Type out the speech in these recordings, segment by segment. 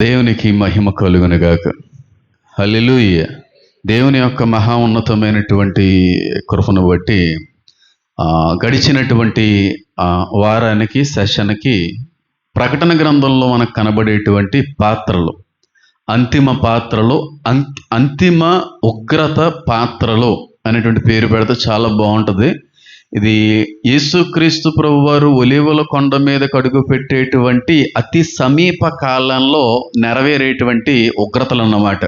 దేవునికి మహిమ కలుగునుగాక. హల్లెలూయా. దేవుని యొక్క మహా ఉన్నతమైనటువంటి కృపను బట్టి గడిచినటువంటి వారానికి సెషన్కి ప్రకటన గ్రంథంలో మనకు కనబడేటువంటి పాత్రలు, అంతిమ పాత్రలు, అంతిమ ఉగ్రత పాత్రలు అనేటువంటి పేరు పెడితే చాలా బాగుంటుంది. ఇది యేసుక్రీస్తు ప్రభువారు ఒలీవల కొండ మీద కడుగు పెట్టేటువంటి అతి సమీప కాలంలో నెరవేరేటువంటి ఉగ్రతలు అన్నమాట.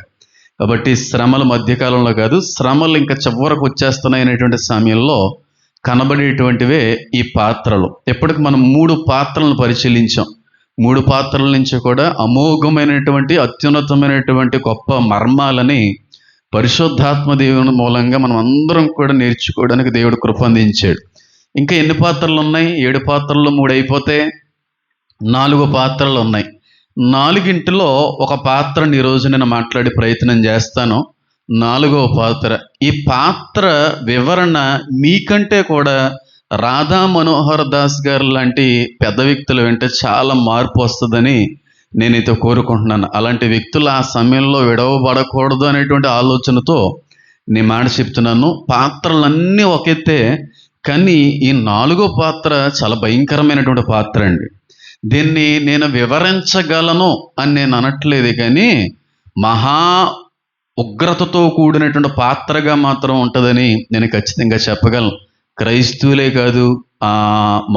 కాబట్టి శ్రమల మధ్యకాలంలో కాదు, శ్రమలు ఇంకా చివరకు వచ్చేస్తున్నాయి అనేటువంటి సమయంలో కనబడేటువంటివే ఈ పాత్రలు. ఎప్పటికి మనం 3 పాత్రలను పరిశీలించాం. 3 పాత్రల నుంచి కూడా అమోఘమైనటువంటి అత్యున్నతమైనటువంటి గొప్ప మర్మాలని పరిశుద్ధాత్మ దేవుని మూలంగా మనం అందరం కూడా నేర్చుకోవడానికి దేవుడు కృప అందించాడు. ఇంకా ఎన్ని పాత్రలు ఉన్నాయి? 7 పాత్రలు 3 అయిపోతే 4 పాత్రలు ఉన్నాయి. 4గింటిలో ఒక పాత్రని ఈరోజు నేను మాట్లాడే ప్రయత్నం చేస్తాను. 4వ పాత్ర. ఈ పాత్ర వివరణ మీకంటే కూడా రాధా మనోహర్ దాస్ గారు లాంటి పెద్ద వ్యక్తులు వింటే చాలా మార్పు వస్తుందని నేనైతే కోరుకుంటున్నాను. అలాంటి వ్యక్తులు ఆ సమయంలో విడవబడకూడదు అనేటువంటి ఆలోచనతో నేను మాట చెప్తున్నాను. పాత్రలన్నీ ఒకెత్తే, కానీ ఈ 4వ పాత్ర చాలా భయంకరమైనటువంటి పాత్ర అండి. దీన్ని నేను వివరించగలను అని నేను అనట్లేదు, కానీ మహా ఉగ్రతతో కూడినటువంటి పాత్రగా మాత్రం ఉంటుందని నేను ఖచ్చితంగా చెప్పగలను. క్రైస్తవులే కాదు,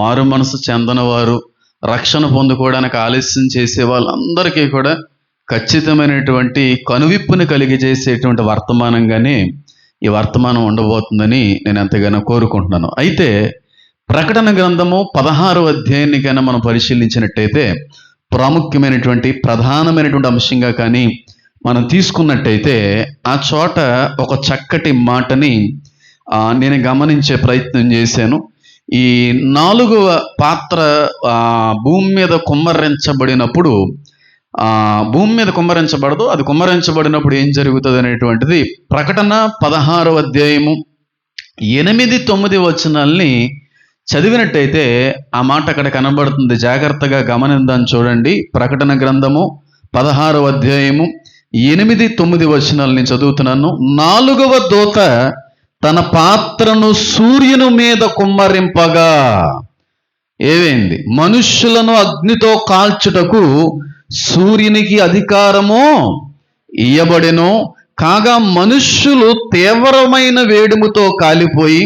మారు మనసు చెందనవారు, రక్షణ పొందుకోవడానికి ఆలస్యం చేసే వాళ్ళందరికీ కూడా ఖచ్చితమైనటువంటి కనువిప్పుని కలిగజేసేటువంటి వర్తమానంగానే ఈ వర్తమానం ఉండబోతుందని నేను ఎంతగానో కోరుకుంటున్నాను. అయితే ప్రకటన గ్రంథము 16వ అధ్యాయాన్ని కన్నా మనం పరిశీలించినట్టయితే ప్రాముఖ్యమైనటువంటి ప్రధానమైనటువంటి అంశంగా కానీ మనం తీసుకున్నట్టయితే ఆ చోట ఒక చక్కటి మాటని నేను గమనించే ప్రయత్నం చేశాను. ఈ 4వ పాత్ర భూమి మీద కుమ్మరించబడినప్పుడు, భూమి మీద కుమ్మరించబడదు, అది కుమ్మరించబడినప్పుడు ఏం జరుగుతుంది అనేటువంటిది ప్రకటన 16వ అధ్యాయము 8-9 వచనాల్ని చదివినట్టయితే ఆ మాట అక్కడ కనబడుతుంది. జాగ్రత్తగా గమనిందాన్ని చూడండి. ప్రకటన గ్రంథము 16వ అధ్యాయము 8-9 వచనాలు నేను చదువుతున్నాను. 4వ దూత తన పాత్రను సూర్యుని మీద కుమ్మరింపగా ఏమైంది? మనుష్యులను అగ్నితో కాల్చుటకు సూర్యునికి అధికారము ఇయ్యబడెను. కాగా మనుష్యులు తీవ్రమైన వేడిముతో కాలిపోయి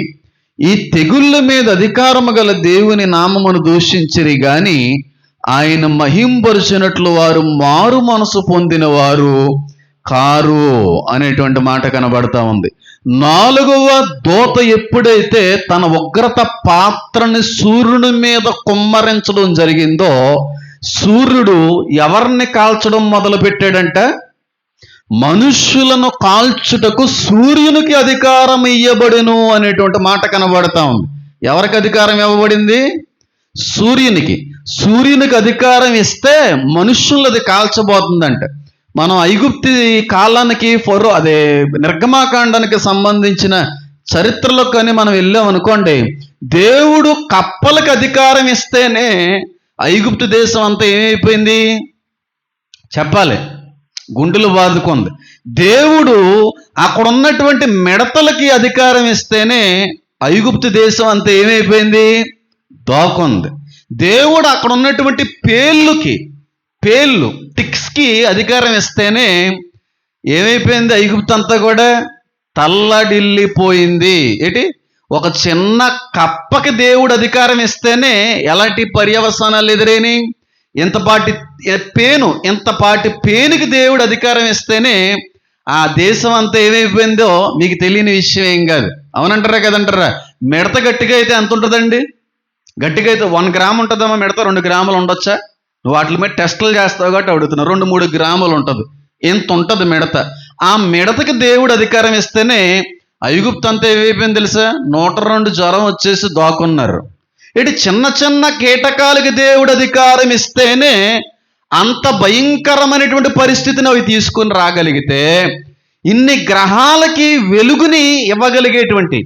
ఈ తెగుళ్ళ మీద అధికారము గల దేవుని నామమును దూషించిరి గాని ఆయన మహింపరిచినట్లు వారు మారు మనసు పొందిన వారు కారు అనేటువంటి మాట కనబడతా ఉంది. 4వ దూత ఎప్పుడైతే తన ఉగ్రత పాత్రని సూర్యుని మీద కుమ్మరించడం జరిగిందో, సూర్యుడు ఎవరిని కాల్చడం మొదలు పెట్టాడంట? మనుష్యులను కాల్చుటకు సూర్యునికి అధికారం ఇయ్యబడెను అనేటువంటి మాట కనబడతా ఉంది. ఎవరికి అధికారం ఇవ్వబడింది? సూర్యునికి. సూర్యునికి అధికారం ఇస్తే మనుష్యులది కాల్చబోతుందంట. మనం ఐగుప్తి కాలానికి అదే నిర్గమాకాండానికి సంబంధించిన చరిత్రలో కానీ మనం వెళ్ళామనుకోండి, దేవుడు కప్పలకు అధికారం ఇస్తేనే ఐగుప్తు దేశం అంతా ఏమైపోయింది చెప్పాలి, గుండెలు బాదుకుంది. దేవుడు అక్కడ ఉన్నటువంటి మిడతలకి అధికారం ఇస్తేనే ఐగుప్తు దేశం అంతా ఏమైపోయింది, దోకుంది. దేవుడు అక్కడ ఉన్నటువంటి పేళ్ళు టిక్స్కి అధికారం ఇస్తేనే ఏమైపోయింది, ఐగుప్తు అంతా కూడా తల్లడిల్లిపోయింది. ఏంటి? ఒక చిన్న కప్పకి దేవుడు అధికారం ఇస్తేనే ఎలాంటి పర్యవసానాలు ఎదురైని, ఇంతపాటి పేనుకి దేవుడు అధికారం ఇస్తేనే ఆ దేశం అంతా ఏమైపోయిందో మీకు తెలియని విషయం ఏం కాదు. అవునంటారా కదంటారా? మిడత గట్టిగా అయితే ఎంత ఉంటుందండి? గట్టిగా అయితే 1 గ్రామ్ ఉంటుందమ్మా మిడత. 2 గ్రాములు ఉండొచ్చా? నువ్వు వాటి మీద టెస్టులు చేస్తావు కాబట్టి అడుగుతున్నావు. 2-3 గ్రాములు ఉంటుంది. ఎంత ఉంటుంది మిడత? ఆ మిడతకి దేవుడు అధికారం ఇస్తేనే ఐగుప్తు అంతా ఏమైపోయింది తెలుసా? 102 జ్వరం వచ్చేసి దాక్కున్నారు. ఇటు చిన్న చిన్న కీటకాలకి దేవుడు అధికారం ఇస్తేనే అంత భయంకరమైనటువంటి పరిస్థితిని అవి తీసుకుని రాగలిగితే, ఇన్ని గ్రహాలకి వెలుగుని ఇవ్వగలిగేటువంటి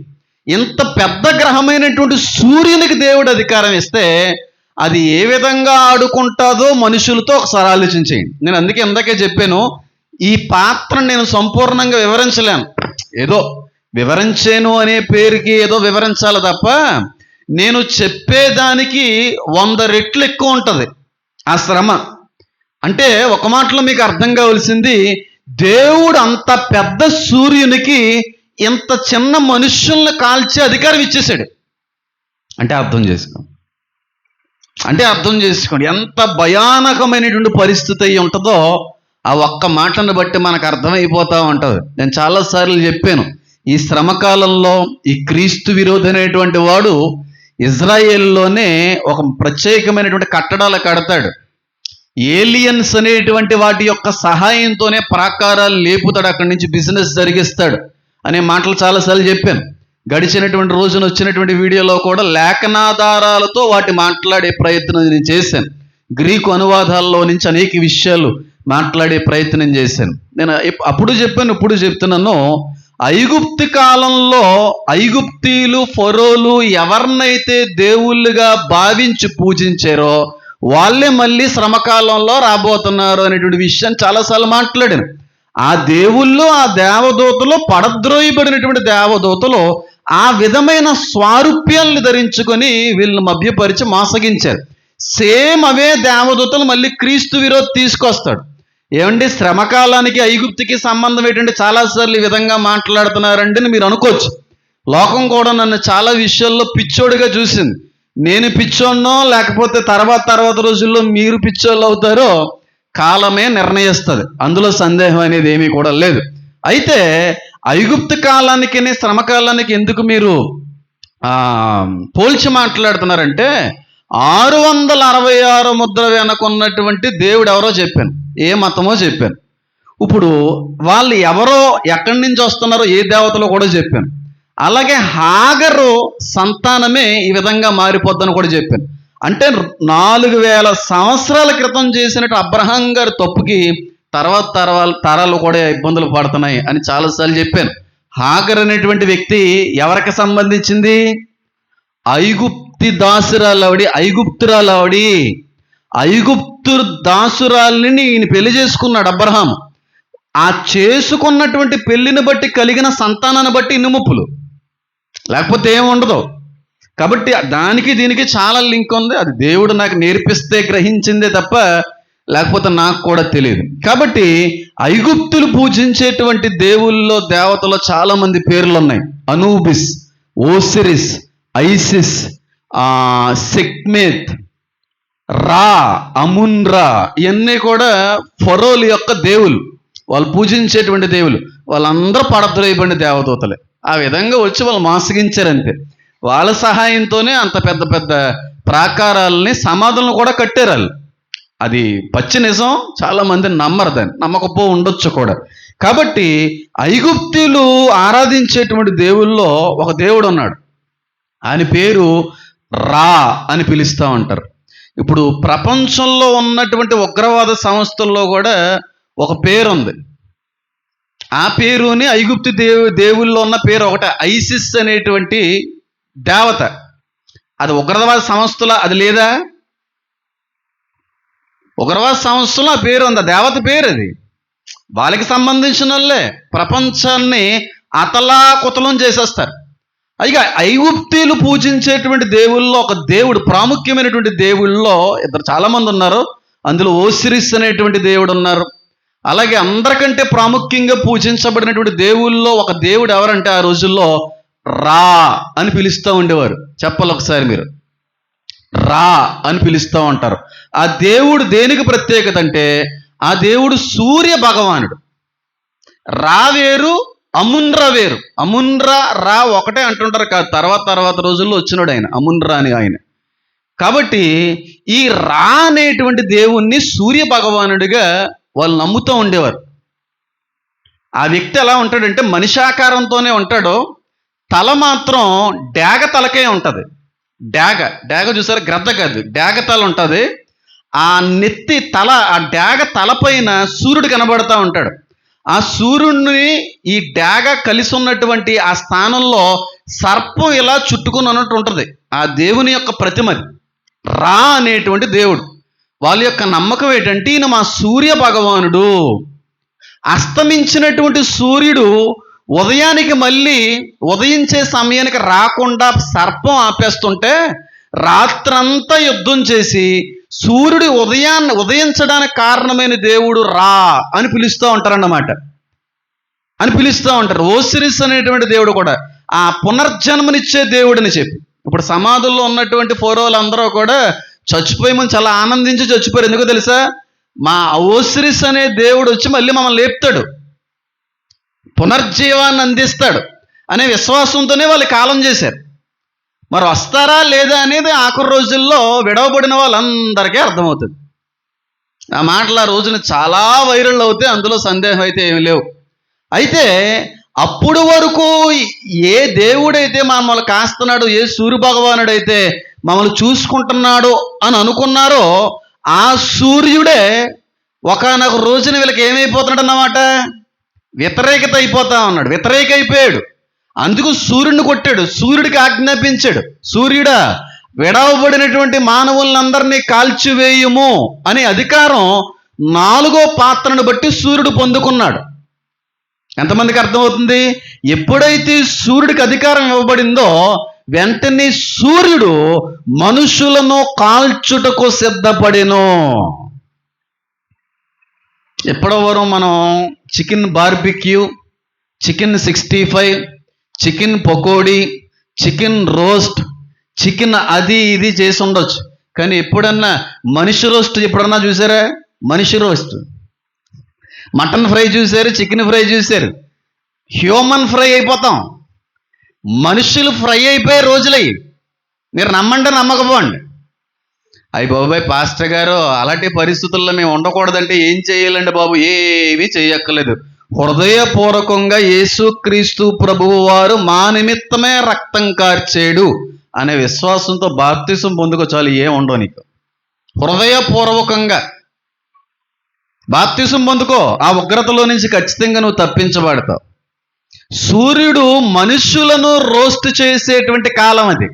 ఇంత పెద్ద గ్రహమైనటువంటి సూర్యునికి దేవుడు అధికారం ఇస్తే అది ఏ విధంగా ఆడుకుంటుందో మనుషులతో ఒకసారి ఆలోచించేయండి. నేను అందుకే ఇందాకే చెప్పాను, ఈ పాత్రను నేను సంపూర్ణంగా వివరించలేను. ఏదో వివరించాను అనే పేరుకి ఏదో వివరించాలి తప్ప, నేను చెప్పేదానికి 100 రెట్లు ఎక్కువ ఉంటుంది ఆ శ్రమ. అంటే ఒక మాటలో మీకు అర్థం కావాల్సింది, దేవుడు అంత పెద్ద సూర్యునికి ఇంత చిన్న మనుషుల్ని కాల్చే అధికారం ఇచ్చేశాడు. అంటే అర్థం చేసుకోండి ఎంత భయానకమైనటువంటి పరిస్థితి అయి ఉంటుందో ఆ ఒక్క మాటను బట్టి మనకు అర్థమైపోతూ ఉంటుంది. నేను చాలాసార్లు చెప్పాను, ఈ శ్రమకాలంలో ఈ క్రీస్తు విరోధి అనేటువంటి వాడు ఇజ్రాయేల్లోనే ఒక ప్రత్యేకమైనటువంటి కట్టడాలు కడతాడు. ఏలియన్స్ అనేటువంటి వాటి యొక్క సహాయంతోనే ప్రాకారాలు లేపుతాడు, అక్కడి నుంచి బిజినెస్ జరిగిస్తాడు అనే మాటలు చాలాసార్లు చెప్పాను. గడిచినటువంటి రోజున వచ్చినటువంటి వీడియోలో కూడా లేఖనాధారాలతో వాటి మాట్లాడే ప్రయత్నం నేను చేశాను. గ్రీకు అనువాదాల్లో నుంచి అనేక విషయాలు మాట్లాడే ప్రయత్నం చేశాను. నేను అప్పుడు చెప్పాను, ఇప్పుడు చెప్తున్నాను. ఐగుప్తు కాలంలో ఐగుప్తీయులు, ఫరోలు ఎవరినైతే దేవుళ్ళుగా భావించి పూజించారో వాళ్ళే మళ్ళీ శ్రమకాలంలో రాబోతున్నారు అనేటువంటి విషయాన్ని చాలాసార్లు మాట్లాడాను. ఆ దేవుళ్ళు, ఆ దేవదూతలు, పడద్రోయబడినటువంటి దేవదూతలు ఆ విధమైన స్వారూప్యాలను ధరించుకొని వీళ్ళని మభ్యపరిచి మోసగించారు. సేమ్ అవే దేవదూతలు మళ్ళీ క్రీస్తు విరోధి తీసుకొస్తాడు. ఏమండి, శ్రమకాలానికి ఐగుప్తుకి సంబంధం ఏంటంటే చాలాసార్లు ఈ విధంగా మాట్లాడుతున్నారండి అని మీరు అనుకోవచ్చు. లోకం కూడా నన్ను చాలా విషయాల్లో పిచ్చోడిగా చూసింది. నేను పిచ్చోన్నో లేకపోతే తర్వాత రోజుల్లో మీరు పిచ్చోళ్ళు అవుతారో కాలమే నిర్ణయిస్తుంది, అందులో సందేహం అనేది ఏమీ కూడా లేదు. అయితే ఐగుప్తు కాలానికి శ్రమకాలానికి ఎందుకు మీరు పోల్చి మాట్లాడుతున్నారంటే 666 ముద్ర వెనకున్నటువంటి దేవుడు ఎవరో చెప్పాను, ఏ మతమో చెప్పాను. ఇప్పుడు వాళ్ళు ఎవరో ఎక్కడి నుంచి వస్తున్నారో ఏ దేవతలో కూడా చెప్పాను. అలాగే హాగరు సంతానమే ఈ విధంగా మారిపోద్దని కూడా చెప్పాను. అంటే 4000 సంవత్సరాల క్రితం చేసినట్టు అబ్రహాం గారి తప్పుకి తరాలు కూడా ఇబ్బందులు పడుతున్నాయి అని చాలాసార్లు చెప్పాను. హాగర్ అనేటువంటి వ్యక్తి ఎవరికి సంబంధించింది? ఐగుప్తి దాసురాలవిడి, ఐగుప్తురాలవిడి. ఐగుప్తు దాసురాల్ని ఈయన పెళ్లి చేసుకున్నాడు అబ్రహాం. ఆ చేసుకున్నటువంటి పెళ్లిని బట్టి కలిగిన సంతానాన్ని బట్టి ఇన్ని ముప్పులు, లేకపోతే ఏముండదు. కాబట్టి దానికి దీనికి చాలా లింక్ ఉంది. అది దేవుడు నాకు నేర్పిస్తే గ్రహించిందే తప్ప లేకపోతే నాకు కూడా తెలియదు. కాబట్టి ఐగుప్తులు పూజించేటువంటి దేవుళ్ళలో దేవతలో చాలా మంది పేర్లు ఉన్నాయి. అనూబిస్, ఓసిరిస్, ఐసిస్, సెక్మేత్, రా, అమున్రా, ఇవన్నీ కూడా ఫరోలు యొక్క దేవులు, వాళ్ళు పూజించేటువంటి దేవులు. వాళ్ళందరూ పడద్రోయబడిన దేవదూతలే. ఆ విధంగా వచ్చి వాళ్ళు మోసగించారంతే. వాళ్ళ సహాయంతోనే అంత పెద్ద పెద్ద ప్రాకారాలని, సమాధులను కూడా కట్టారు వాళ్ళు. అది పచ్చి నిజం. చాలా మంది నమ్మరు, దాన్ని నమ్మకపో ఉండొచ్చు కూడా. కాబట్టి ఐగుప్తీయులు ఆరాధించేటువంటి దేవుల్లో ఒక దేవుడు ఉన్నాడు, ఆయన పేరు రా అని పిలుస్తూ ఉంటారు. ఇప్పుడు ప్రపంచంలో ఉన్నటువంటి ఉగ్రవాద సంస్థల్లో కూడా ఒక పేరు ఉంది. ఆ పేరుని ఐగుప్తు దేవుల్లో ఉన్న పేరు ఒకటే, ఐసిస్ అనేటువంటి దేవత. అది ఉగ్రవాద సంస్థల అది లేదా? ఉగ్రవాద సంస్థలో ఆ పేరు ఉంది, ఆ దేవత పేరు అది. వాళ్ళకి సంబంధించిన వాళ్ళే ప్రపంచాన్ని అతలాకుతలం చేసేస్తారు. అయిగా ఐగుప్తీయులు పూజించేటువంటి దేవుల్లో ఒక దేవుడు, ప్రాముఖ్యమైనటువంటి దేవుళ్ళలో చాలా మంది ఉన్నారు. అందులో ఓసిరిస్ అనేటువంటి దేవుడు ఉన్నారు. అలాగే అందరికంటే ప్రాముఖ్యంగా పూజించబడినటువంటి దేవుళ్ళలో ఒక దేవుడు ఎవరంటే ఆ రోజుల్లో రా అని పిలుస్తూ ఉండేవారు. చెప్పాలి ఒకసారి మీరు, రా అని పిలుస్తూ ఉంటారు. ఆ దేవుడు దేనికి ప్రత్యేకత అంటే ఆ దేవుడు సూర్య భగవానుడు. రా వేరు, అమున్రా వేరు. అమున్రా రా ఒకటే అంటుంటారు కాదు, తర్వాత రోజుల్లో వచ్చినాడు ఆయన, అమున్రా అని ఆయన. కాబట్టి ఈ రా అనేటువంటి దేవుణ్ణి సూర్య భగవానుడిగా వాళ్ళు నమ్ముతూ ఉండేవారు. ఆ వ్యక్తి ఎలా ఉంటాడంటే మనిషాకారంతోనే ఉంటాడు, తల మాత్రం డాగ తలకే ఉంటుంది. డాగ చూసారా, గ్రద్ద కాదు, డాగ తల ఉంటుంది. ఆ నెత్తి తల, ఆ డాగ తలపైన సూర్యుడు కనబడతా ఉంటాడు. ఆ సూర్యుడిని ఈ డాగ కలిసి ఉన్నటువంటి ఆ స్థానంలో సర్పం ఇలా చుట్టుకుని ఉన్నట్టు ఉంటుంది. ఆ దేవుని యొక్క ప్రతిమది. రా అనేటువంటి దేవుడు. వాళ్ళ యొక్క నమ్మకం ఏంటంటే ఈయన మా సూర్య భగవానుడు. అస్తమించినటువంటి సూర్యుడు ఉదయానికి మళ్ళీ ఉదయించే సమయానికి రాకుండా సర్పం ఆపేస్తుంటే రాత్రంతా యుద్ధం చేసి సూర్యుడు ఉదయించడానికి కారణమైన దేవుడు రా అని పిలుస్తూ ఉంటారన్నమాట. ఓసిరిస్ అనేటువంటి దేవుడు కూడా ఆ పునర్జన్మనిచ్చే దేవుడిని చెప్పి. ఇప్పుడు సమాధుల్లో ఉన్నటువంటి ఫరోలందరూ కూడా చచ్చిపోయి మనం చాలా ఆనందించి చచ్చిపోయారు. ఎందుకో తెలుసా? మా ఓసిరిస్ అనే దేవుడు వచ్చి మళ్ళీ మమ్మల్ని లేపుతాడు, పునర్జీవాన్ని అందిస్తాడు అనే విశ్వాసంతోనే వాళ్ళు కాలం చేశారు. మరి వస్తారా లేదా అనేది ఆఖరి రోజుల్లో విడవబడిన వాళ్ళందరికీ అర్థమవుతుంది. ఆ మాటలు ఆ రోజున చాలా వైరల్ అవుతాయి, అందులో సందేహం అయితే ఏమి లేవు. అయితే అప్పుడు వరకు ఏ దేవుడైతే మమ్మల్ని కాస్తున్నాడు, ఏ సూర్య భగవానుడైతే మమ్మల్ని చూసుకుంటున్నాడు అని అనుకున్నారో ఆ సూర్యుడే ఒకానొక రోజున వీళ్ళకి ఏమైపోతున్నాడు అన్నమాట, వ్యతిరేకత అయిపోతా ఉన్నాడు. వ్యతిరేక అయిపోయాడు. అందుకు సూర్యుడిని కొట్టాడు, సూర్యుడికి ఆజ్ఞాపించాడు, సూర్యుడా విడవబడినటువంటి మానవులందరినీ కాల్చివేయుము అనే అధికారం 4వ పాత్రను బట్టి సూర్యుడు పొందుకున్నాడు. ఎంతమందికి అర్థమవుతుంది? ఎప్పుడైతే సూర్యుడికి అధికారం ఇవ్వబడిందో వెంటనే సూర్యుడు మనుషులను కాల్చుటకు సిద్ధపడెను. ఎప్పటివరకు మనం chicken barbecue, chicken 65, chicken pakodi, chicken roast, chicken అది ఇది చేసి ఉండొచ్చు. కానీ ఎప్పుడన్నా మనిషి రోస్ట్ ఎప్పుడన్నా చూసారా? మనిషి రోస్ట్, మటన్ ఫ్రై చూశారు, చికెన్ ఫ్రై చూశారు, హ్యూమన్ ఫ్రై అయిపోతాం. మనుషులు ఫ్రై అయిపోయే రోజులై. మీరు నమ్మండి నమ్మకపోండి. అయ్యి బాబాయ్ పాస్టర్ గారు అలాంటి పరిస్థితుల్లో మేము ఉండకూడదంటే ఏం చేయాలండి బాబు? ఏమీ చేయక్కర్లేదు. హృదయపూర్వకంగా యేసుక్రీస్తు ప్రభువు వారు మా నిమిత్తమే రక్తం కార్చాడు అనే విశ్వాసంతో బాప్తిసం పొందుకో చాలు. ఏం ఉండవు నీకు. హృదయపూర్వకంగా బాప్తిసం పొందుకో, ఆ ఉగ్రతలో నుంచి ఖచ్చితంగా నువ్వు తప్పించబడతావు. సూర్యుడు మనుషులను రోస్ట్ చేసేటువంటి కాలం అది.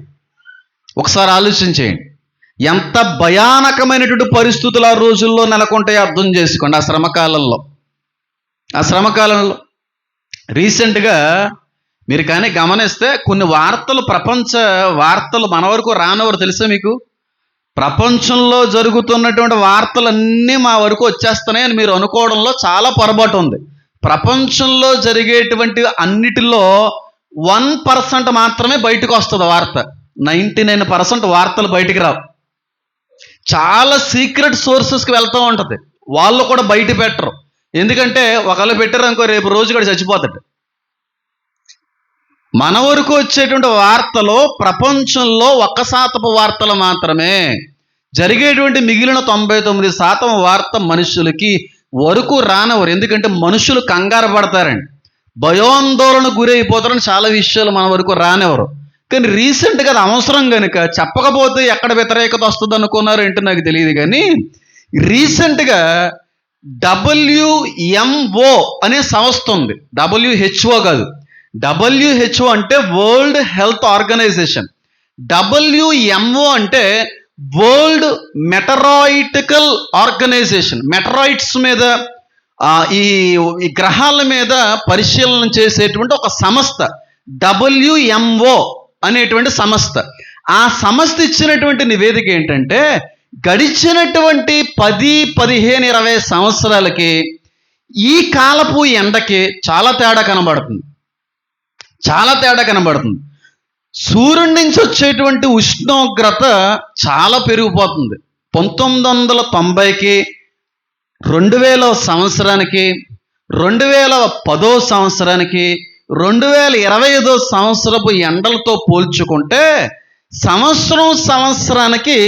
ఒకసారి ఆలోచించేయండి, ఎంత భయానకమైనటువంటి పరిస్థితులు ఆ రోజుల్లో నెలకొంటాయో అర్థం చేసుకోండి. ఆ శ్రమకాలంలో రీసెంట్గా మీరు కానీ గమనిస్తే కొన్ని వార్తలు, ప్రపంచ వార్తలు మన వరకు రానవరు తెలుసా మీకు? ప్రపంచంలో జరుగుతున్నటువంటి వార్తలన్నీ మా వరకు వచ్చేస్తున్నాయని మీరు అనుకోవడంలో చాలా పొరపాటు ఉంది. ప్రపంచంలో జరిగేటువంటి అన్నిటిలో 1% మాత్రమే బయటకు వస్తుంది వార్త. 99% వార్తలు బయటికి రావు. చాలా సీక్రెట్ సోర్సెస్కి వెళ్తూ ఉంటుంది. వాళ్ళు కూడా బయట పెట్టరు. ఎందుకంటే ఒకళ్ళు పెట్టారు అనుకో, రేపు రోజు కూడా చచ్చిపోతాడు. మన వరకు వచ్చేటువంటి వార్తలో ప్రపంచంలో 1% వార్తలు మాత్రమే. జరిగేటువంటి మిగిలిన 99% వార్త మనుషులకి వరకు రానవరు. ఎందుకంటే మనుషులు కంగారు పడతారండి, భయోందోళన గురైపోతారని చాలా విషయాలు మన వరకు రానివ్వరు. కానీ రీసెంట్గా అది అవసరం కనుక చెప్పకపోతే ఎక్కడ వ్యతిరేకత వస్తుంది అనుకున్నారు ఏంటో నాకు తెలియదు. కానీ రీసెంట్గా WMO అనే సంస్థ ఉంది. WHO కాదు, WHO అంటే వరల్డ్ హెల్త్ ఆర్గనైజేషన్. WMO అంటే వరల్డ్ మెటరాయిటికల్ ఆర్గనైజేషన్. మెటరాయిడ్స్ మీద ఈ గ్రహాల మీద పరిశీలన చేసేటువంటి ఒక సంస్థ WMO అనేటువంటి సంస్థ. ఆ సంస్థ ఇచ్చినటువంటి నివేదిక ఏంటంటే గడిచినటువంటి 10, 15, 20 సంవత్సరాలకి ఈ కాలపు ఎండకి చాలా తేడా కనబడుతుంది. సూర్యుడి నుంచి వచ్చేటువంటి ఉష్ణోగ్రత చాలా పెరిగిపోతుంది. 1990కి, 2000 సంవత్సరానికి, 2010 సంవత్సరానికి, 2025 సంవత్సరపు ఎండలతో పోల్చుకుంటే సంవత్సరానికి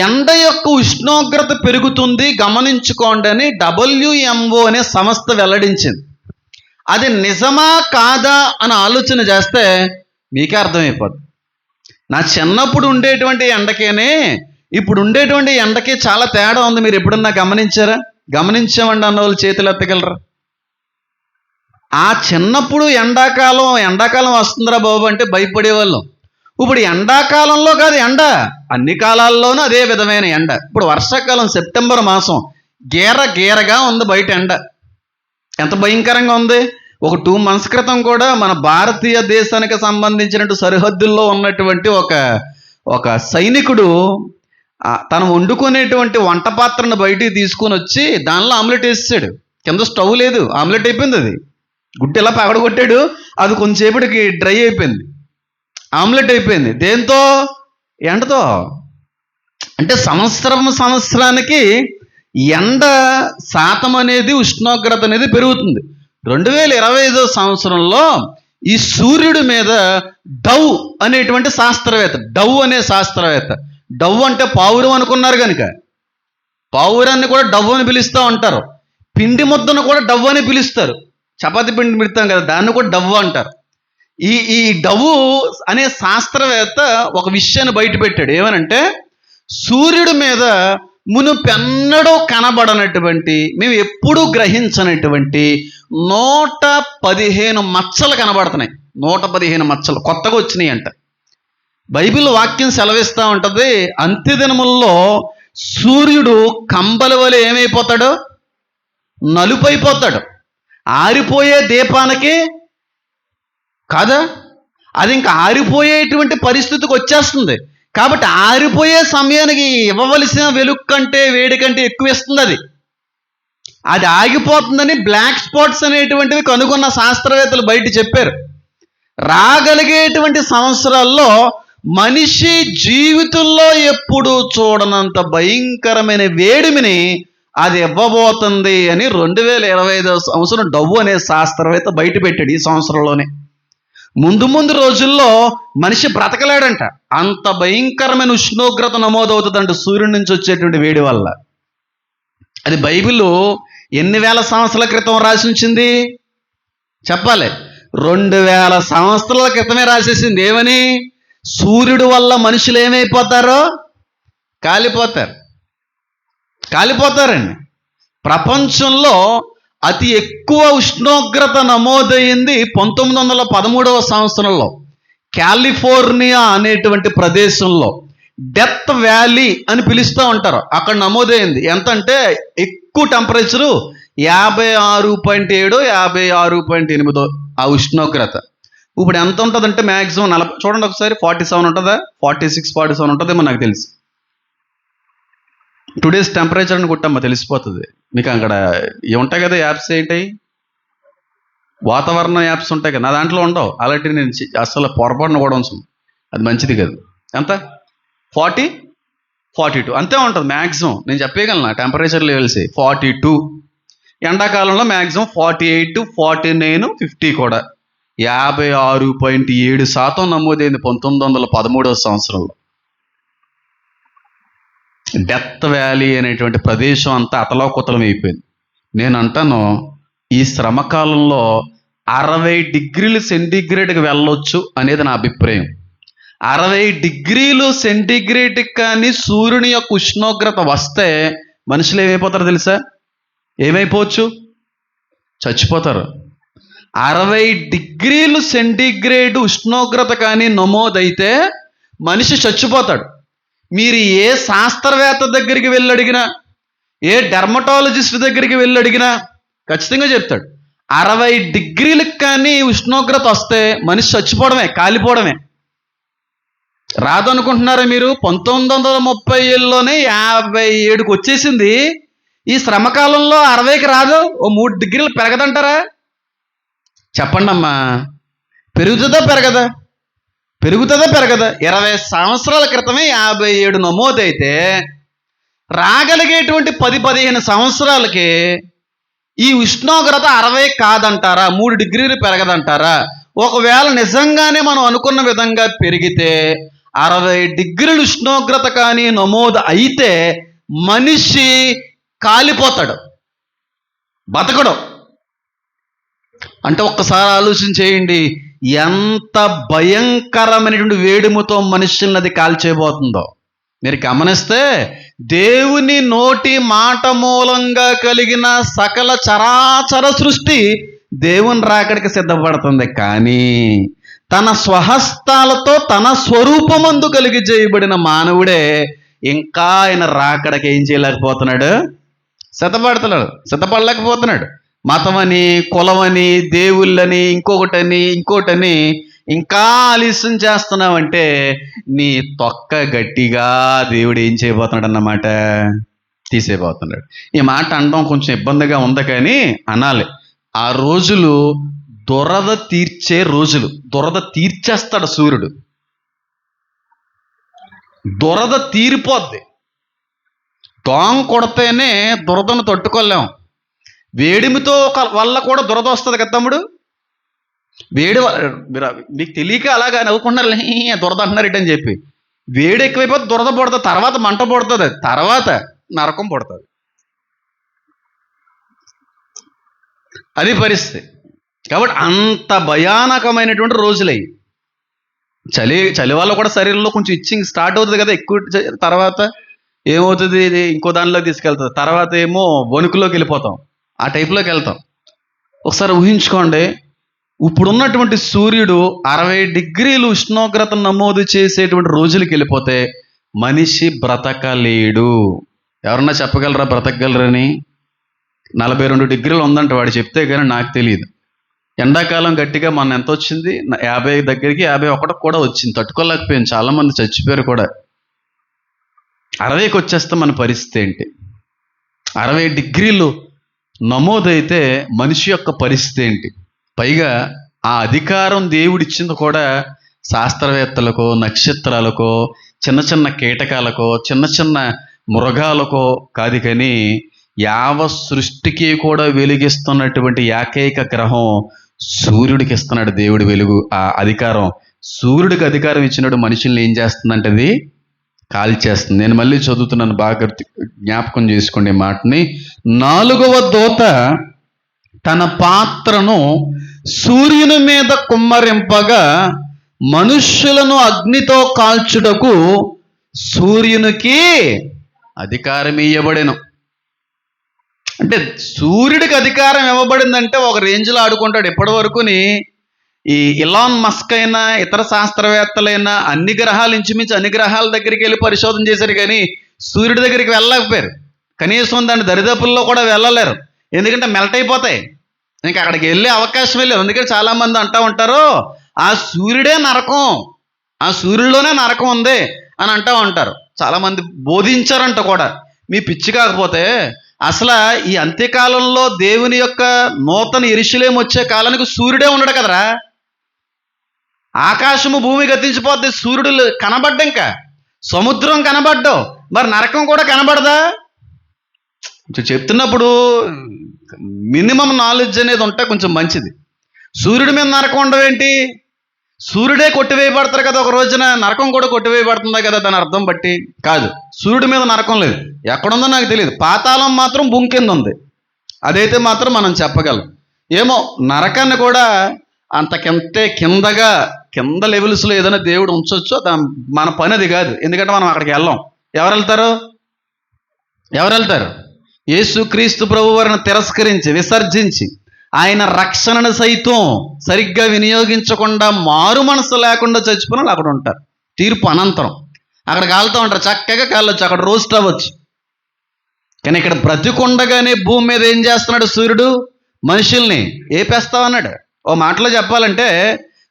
ఎండ యొక్క ఉష్ణోగ్రత పెరుగుతుంది, గమనించుకోండి అని WMO అనే సంస్థ వెల్లడించింది. అది నిజమా కాదా అని ఆలోచన చేస్తే మీకే అర్థమైపోద్ది. నా చిన్నప్పుడు ఉండేటువంటి ఎండకేనే ఇప్పుడు ఉండేటువంటి ఎండకి చాలా తేడా ఉంది. మీరు ఎప్పుడన్నా గమనించారా? గమనించామండి అన్న వాళ్ళు చేతులు ఎత్తగలరా? ఆ చిన్నప్పుడు ఎండాకాలం వస్తుందిరా బాబు అంటే భయపడేవాళ్ళం. ఇప్పుడు ఎండాకాలంలో కాదు ఎండ, అన్ని కాలాల్లోనూ అదే విధమైన ఎండ. ఇప్పుడు వర్షాకాలం సెప్టెంబర్ మాసం గీరగా ఉంది బయట ఎండ. ఎంత భయంకరంగా ఉంది. ఒక 2 months క్రితం కూడా మన భారతీయ దేశానికి సంబంధించినట్టు సరిహద్దుల్లో ఉన్నటువంటి ఒక సైనికుడు తను వండుకునేటువంటి వంట పాత్రను బయటికి తీసుకొని వచ్చి దానిలో ఆమ్లెట్ వేసాడు. కింద స్టవ్ లేదు, ఆమ్లెట్ అయిపోయింది. అది గుడ్డెలా పగడగొట్టాడు, అది కొంచెంసేపటికి డ్రై అయిపోయింది, ఆమ్లెట్ అయిపోయింది. దేంతో? ఎండతో. అంటే సంవత్సరానికి ఎండ శాతం అనేది, ఉష్ణోగ్రత అనేది పెరుగుతుంది. 2025 సంవత్సరంలో ఈ సూర్యుడి మీద డవ్ అనేటువంటి శాస్త్రవేత్త, డవ్ అంటే పావురం అనుకున్నారు కనుక పావురాన్ని కూడా డవ్ అని పిలుస్తూ ఉంటారు. పిండి ముద్దను కూడా డవ్ అని పిలుస్తారు. చపాతి పిండి పెడతాం కదా, దాన్ని కూడా డవ్ అంటారు. ఈ డవ్ అనే శాస్త్రవేత్త ఒక విషయాన్ని బయట పెట్టాడు. ఏమనంటే, సూర్యుడి మీద మునుపెన్నడూ కనబడనటువంటి, మేము ఎప్పుడూ గ్రహించనటువంటి 115 మచ్చలు కనబడుతున్నాయి. 115 మచ్చలు కొత్తగా వచ్చినాయి అంట. బైబిల్ వాక్యం సెలవిస్తూ ఉంటుంది, అంత్యదినముల్లో సూర్యుడు కంబల వలె ఏమైపోతాడు? నలుపు అయిపోతాడు. ఆరిపోయే దీపానికి కాదా, అది ఇంకా ఆరిపోయేటువంటి పరిస్థితికి వచ్చేస్తుంది. కాబట్టి ఆరిపోయే సమయానికి ఇవ్వవలసిన వెలుగు కంటే, వేడి కంటే ఎక్కువ ఇస్తుంది. అది ఆగిపోతుందని బ్లాక్ స్పాట్స్ అనేటువంటివి కనుగొన్న శాస్త్రవేత్తలు బయట చెప్పారు. రాగలిగేటువంటి సంవత్సరాల్లో మనిషి జీవితంలో ఎప్పుడూ చూడనంత భయంకరమైన వేడిమిని అది ఇవ్వబోతుంది అని 2025 సంవత్సరం డవ్ అనే శాస్త్రవేత్త బయట పెట్టాడు. ఈ సంవత్సరంలోనే ముందు రోజుల్లో మనిషి బ్రతకలేడంట, అంత భయంకరమైన ఉష్ణోగ్రత నమోదవుతుందంట సూర్యుడి నుంచి వచ్చేటువంటి వేడి వల్ల. అది బైబిల్ ఎన్ని వేల సంవత్సరాల క్రితం రాసి ఉంచింది చెప్పాలి? 2000 సంవత్సరాల క్రితమే రాసేసింది. ఏమని? సూర్యుడు వల్ల మనుషులు ఏమైపోతారో కాలిపోతారండి. ప్రపంచంలో అతి ఎక్కువ ఉష్ణోగ్రత నమోదైంది 1913వ సంవత్సరంలో కాలిఫోర్నియా అనేటువంటి ప్రదేశంలో, డెత్ వ్యాలీ అని పిలుస్తూ ఉంటారు. అక్కడ నమోదైంది. ఎంత అంటే ఎక్కువ టెంపరేచరు 56.7, 56.8 ఆ ఉష్ణోగ్రత. ఇప్పుడు ఎంత ఉంటుందంటే మ్యాక్సిమం 40, చూడండి ఒకసారి, 47 ఉంటుందా, 46, 47 ఉంటుందేమో నాకు తెలిసి. టుడేస్ టెంపరేచర్ అని కొట్టమ్మా తెలిసిపోతుంది మీకు. అక్కడ ఉంటాయి కదా యాప్స్, ఏంటాయి వాతావరణ యాప్స్ ఉంటాయి కదా, నా దాంట్లో ఉండవు అలాంటివి. నేను అసలు పొరపాటున కూడా ఉంచను, అది మంచిది కాదు. ఎంత? 40, 42 అంతే ఉంటుంది మ్యాక్సిమం. నేను చెప్పగలను టెంపరేచర్ లెవెల్స్ 42. ఎండాకాలంలో మ్యాక్సిమం 48, 49, 50 కూడా. 56.7% నమోదైంది 1913వ సంవత్సరంలో. డెత్ వ్యాలీ అనేటువంటి ప్రదేశం అంతా అతలాకుతలం అయిపోయింది. నేను అంటాను, ఈ శ్రమకాలంలో 60 degrees సెంటీగ్రేడ్కి వెళ్ళొచ్చు అనేది నా అభిప్రాయం. 60 degrees సెంటీగ్రేడ్కి కానీ సూర్యుని యొక్క ఉష్ణోగ్రత వస్తే మనుషులు ఏమైపోతారో తెలుసా? ఏమైపోవచ్చు? చచ్చిపోతారు. 60 degrees సెంటీగ్రేడ్ ఉష్ణోగ్రత కానీ నమోదైతే మనిషి చచ్చిపోతాడు. మీరు ఏ శాస్త్రవేత్త దగ్గరికి వెళ్ళి అడిగినా, ఏ డెర్మటాలజిస్ట్ దగ్గరికి వెళ్ళి అడిగినా ఖచ్చితంగా చెప్తాడు, 60 degrees కానీ ఉష్ణోగ్రత వస్తే మనిషి చచ్చిపోవడమే, కాలిపోవడమే. రాదనుకుంటున్నారా మీరు? 1937లోనే 57కి వచ్చేసింది. ఈ శ్రమకాలంలో 60కి రాదు, ఓ 3 degrees పెరగదంటారా? చెప్పండి అమ్మా, పెరుగుతుందా పెరగదా? 20 సంవత్సరాల క్రితమే 57 నమోదైతే రాగలిగేటువంటి 10-15 సంవత్సరాలకి ఈ ఉష్ణోగ్రత 60 కాదంటారా? 3 degrees పెరగదంటారా? ఒకవేళ నిజంగానే మనం అనుకున్న విధంగా పెరిగితే 60 degrees ఉష్ణోగ్రత కానీ నమోదు అయితే మనిషి కాలిపోతాడు, బతకడం. అంటే ఒక్కసారి ఆలోచన చేయండి, ఎంత భయంకరమైనటువంటి వేడిముతో మనుషుల్ని అది కాల్చేయబోతుందో. మీరు గమనిస్తే దేవుని నోటి మాట మూలంగా కలిగిన సకల చరాచర సృష్టి దేవుని రాకడికి సిద్ధపడుతుంది. కానీ తన స్వహస్తాలతో తన స్వరూపమందు కలిగి చేయబడిన మానవుడే ఇంకా ఆయన రాకడకి ఏం చేయలేకపోతున్నాడు? సిద్ధపడలేకపోతున్నాడు. మతమని, కులమని, దేవుళ్ళని, ఇంకోటని ఇంకా ఆలస్యం చేస్తున్నావంటే నీ తొక్క గట్టిగా దేవుడు ఏం చేయబోతున్నాడు అన్నమాట, తీసేయబోతున్నాడు. ఈ మాట అనడం కొంచెం ఇబ్బందిగా ఉంది, కానీ అనాలి. ఆ రోజులు దురద తీర్చే రోజులు. దురద తీర్చేస్తాడు సూర్యుడు. దురద తీరిపోద్ది. దోమ కొడితేనే దురదను తట్టుకోలేం. వేడిమితో వల్ల కూడా దురద వస్తుంది కదా తమ్ముడు. మీకు తెలియక అలాగా నవ్వుకున్నారు, దురద అంటున్నారు ఇటని చెప్పి. వేడి ఎక్కువైపోతే దురద పడుతుంది, తర్వాత మంట పడుతుంది, తర్వాత నరకం పడుతుంది. అది పరిస్థితి. కాబట్టి అంత భయానకమైనటువంటి రోజులయ్యి. చలి వల్ల కూడా శరీరంలో కొంచెం ఇచ్చింగ్ స్టార్ట్ అవుతుంది కదా, ఎక్కువ తర్వాత ఏమవుతుంది, ఇది ఇంకో దానిలోకి తీసుకెళ్తుంది, తర్వాత ఏమో వణుకులోకి వెళ్ళిపోతాం, ఆ టైప్లోకి వెళ్తాం. ఒకసారి ఊహించుకోండి, ఇప్పుడున్నటువంటి సూర్యుడు 60 డిగ్రీలు ఉష్ణోగ్రత నమోదు చేసేటువంటి రోజులకి వెళ్ళిపోతే మనిషి బ్రతకలేడు. ఎవరన్నా చెప్పగలరా బ్రతకగలరని? 42 డిగ్రీలు ఉందంట వాడు చెప్తే కానీ నాకు తెలియదు. ఎండాకాలం గట్టిగా మన ఎంత వచ్చింది, 50 దగ్గరికి 51 కూడా వచ్చింది. తట్టుకోలేకపోయాం, చాలామంది చచ్చిపోయారు కూడా. 60కి వచ్చేస్తే మన పరిస్థితి ఏంటి? 60 డిగ్రీలు నమోదైతే మనిషి యొక్క పరిస్థితి ఏంటి? పైగా ఆ అధికారం దేవుడిచ్చింది కూడా శాస్త్రవేత్తలకో, నక్షత్రాలకో, చిన్న చిన్న కీటకాలకో, చిన్న చిన్న మృగాలకో కాదు, కానీ యావ సృష్టికి కూడా వెలిగిస్తున్నటువంటి ఏకైక గ్రహం సూర్యుడికి ఇస్తున్నాడు దేవుడి వెలుగు, ఆ అధికారం. సూర్యుడికి అధికారం ఇచ్చినప్పుడు మనుషుల్ని ఏం చేస్తుందంటే అది కాల్చేస్తుంది. నేను మళ్ళీ చదువుతున్నాను, బాగా జ్ఞాపకం చేసుకోండి మాటని. 4వ దూత తన పాత్రను సూర్యుని మీద కుమ్మరింపగా మనుష్యులను అగ్నితో కాల్చుటకు సూర్యునికి అధికారం ఇవ్వబడెను. అంటే సూర్యుడికి అధికారం ఇవ్వబడిందంటే ఒక రేంజ్లో ఆడుకుంటాడు. ఇప్పటి వరకుని ఈ ఇలాన్ మస్క్ అయినా ఇతర శాస్త్రవేత్తలైనా అన్ని గ్రహాలు, ఇంచుమించు అన్ని గ్రహాల దగ్గరికి వెళ్ళి పరిశోధన చేశారు, కానీ సూర్యుడి దగ్గరికి వెళ్ళలేకపోయారు. కనీసం దాని దరిదాపుల్లో కూడా వెళ్ళలేరు, ఎందుకంటే మెల్ట్ అయిపోతాయి. ఇంకా అక్కడికి వెళ్ళే అవకాశం లేదు. అందుకని చాలామంది అంటూ ఉంటారు, ఆ సూర్యుడే నరకం, ఆ సూర్యుడిలోనే నరకం ఉంది అని అంటూ ఉంటారు. చాలామంది బోధించారంట కూడా. మీ పిచ్చి కాకపోతే అసలు ఈ అంత్యకాలంలో దేవుని యొక్క నూతన యెరూషలేము వచ్చే కాలానికి సూర్యుడే ఉండడు కదరా. ఆకాశము భూమి గతించిపోద్ది, సూర్యుడు కనబడ్డా, ఇంకా సముద్రం కనబడ్డం, మరి నరకం కూడా కనబడదా? చెప్తున్నప్పుడు మినిమం నాలెడ్జ్ అనేది ఉంటే కొంచెం మంచిది. సూర్యుడి మీద నరకం ఉండవేంటి? సూర్యుడే కొట్టివేయబడతారు కదా ఒక రోజున, నరకం కూడా కొట్టివేయబడుతుందా కదా దాని అర్థం బట్టి? కాదు, సూర్యుడి మీద నరకం లేదు. ఎక్కడుందో నాకు తెలియదు. పాతాళం మాత్రం భూమి కింద ఉంది, అదైతే మాత్రం మనం చెప్పగలం. ఏమో నరకాన్ని కూడా అంతకంతే కింద లెవెల్స్లో ఏదైనా దేవుడు ఉంచవచ్చు, మన పని అది కాదు. ఎందుకంటే మనం అక్కడికి వెళ్ళాం. ఎవరు వెళ్తారు? యేసుక్రీస్తు ప్రభు వారిని తిరస్కరించి, విసర్జించి, ఆయన రక్షణను సైతం సరిగ్గా వినియోగించకుండా, మారు మనసు లేకుండా చచ్చిపోయిన వాళ్ళు అక్కడ ఉంటారు. తీర్పు అనంతరం అక్కడ కాలుతూ ఉంటారు, చక్కగా కాళ్ళొచ్చు, అక్కడ రోస్ట్ అవ్వచ్చు. కానీ ఇక్కడ బ్రతికుండగానే భూమి మీద ఏం చేస్తున్నాడు సూర్యుడు? మనుషుల్ని ఏపేస్తామన్నాడు. ఓ మాటలో చెప్పాలంటే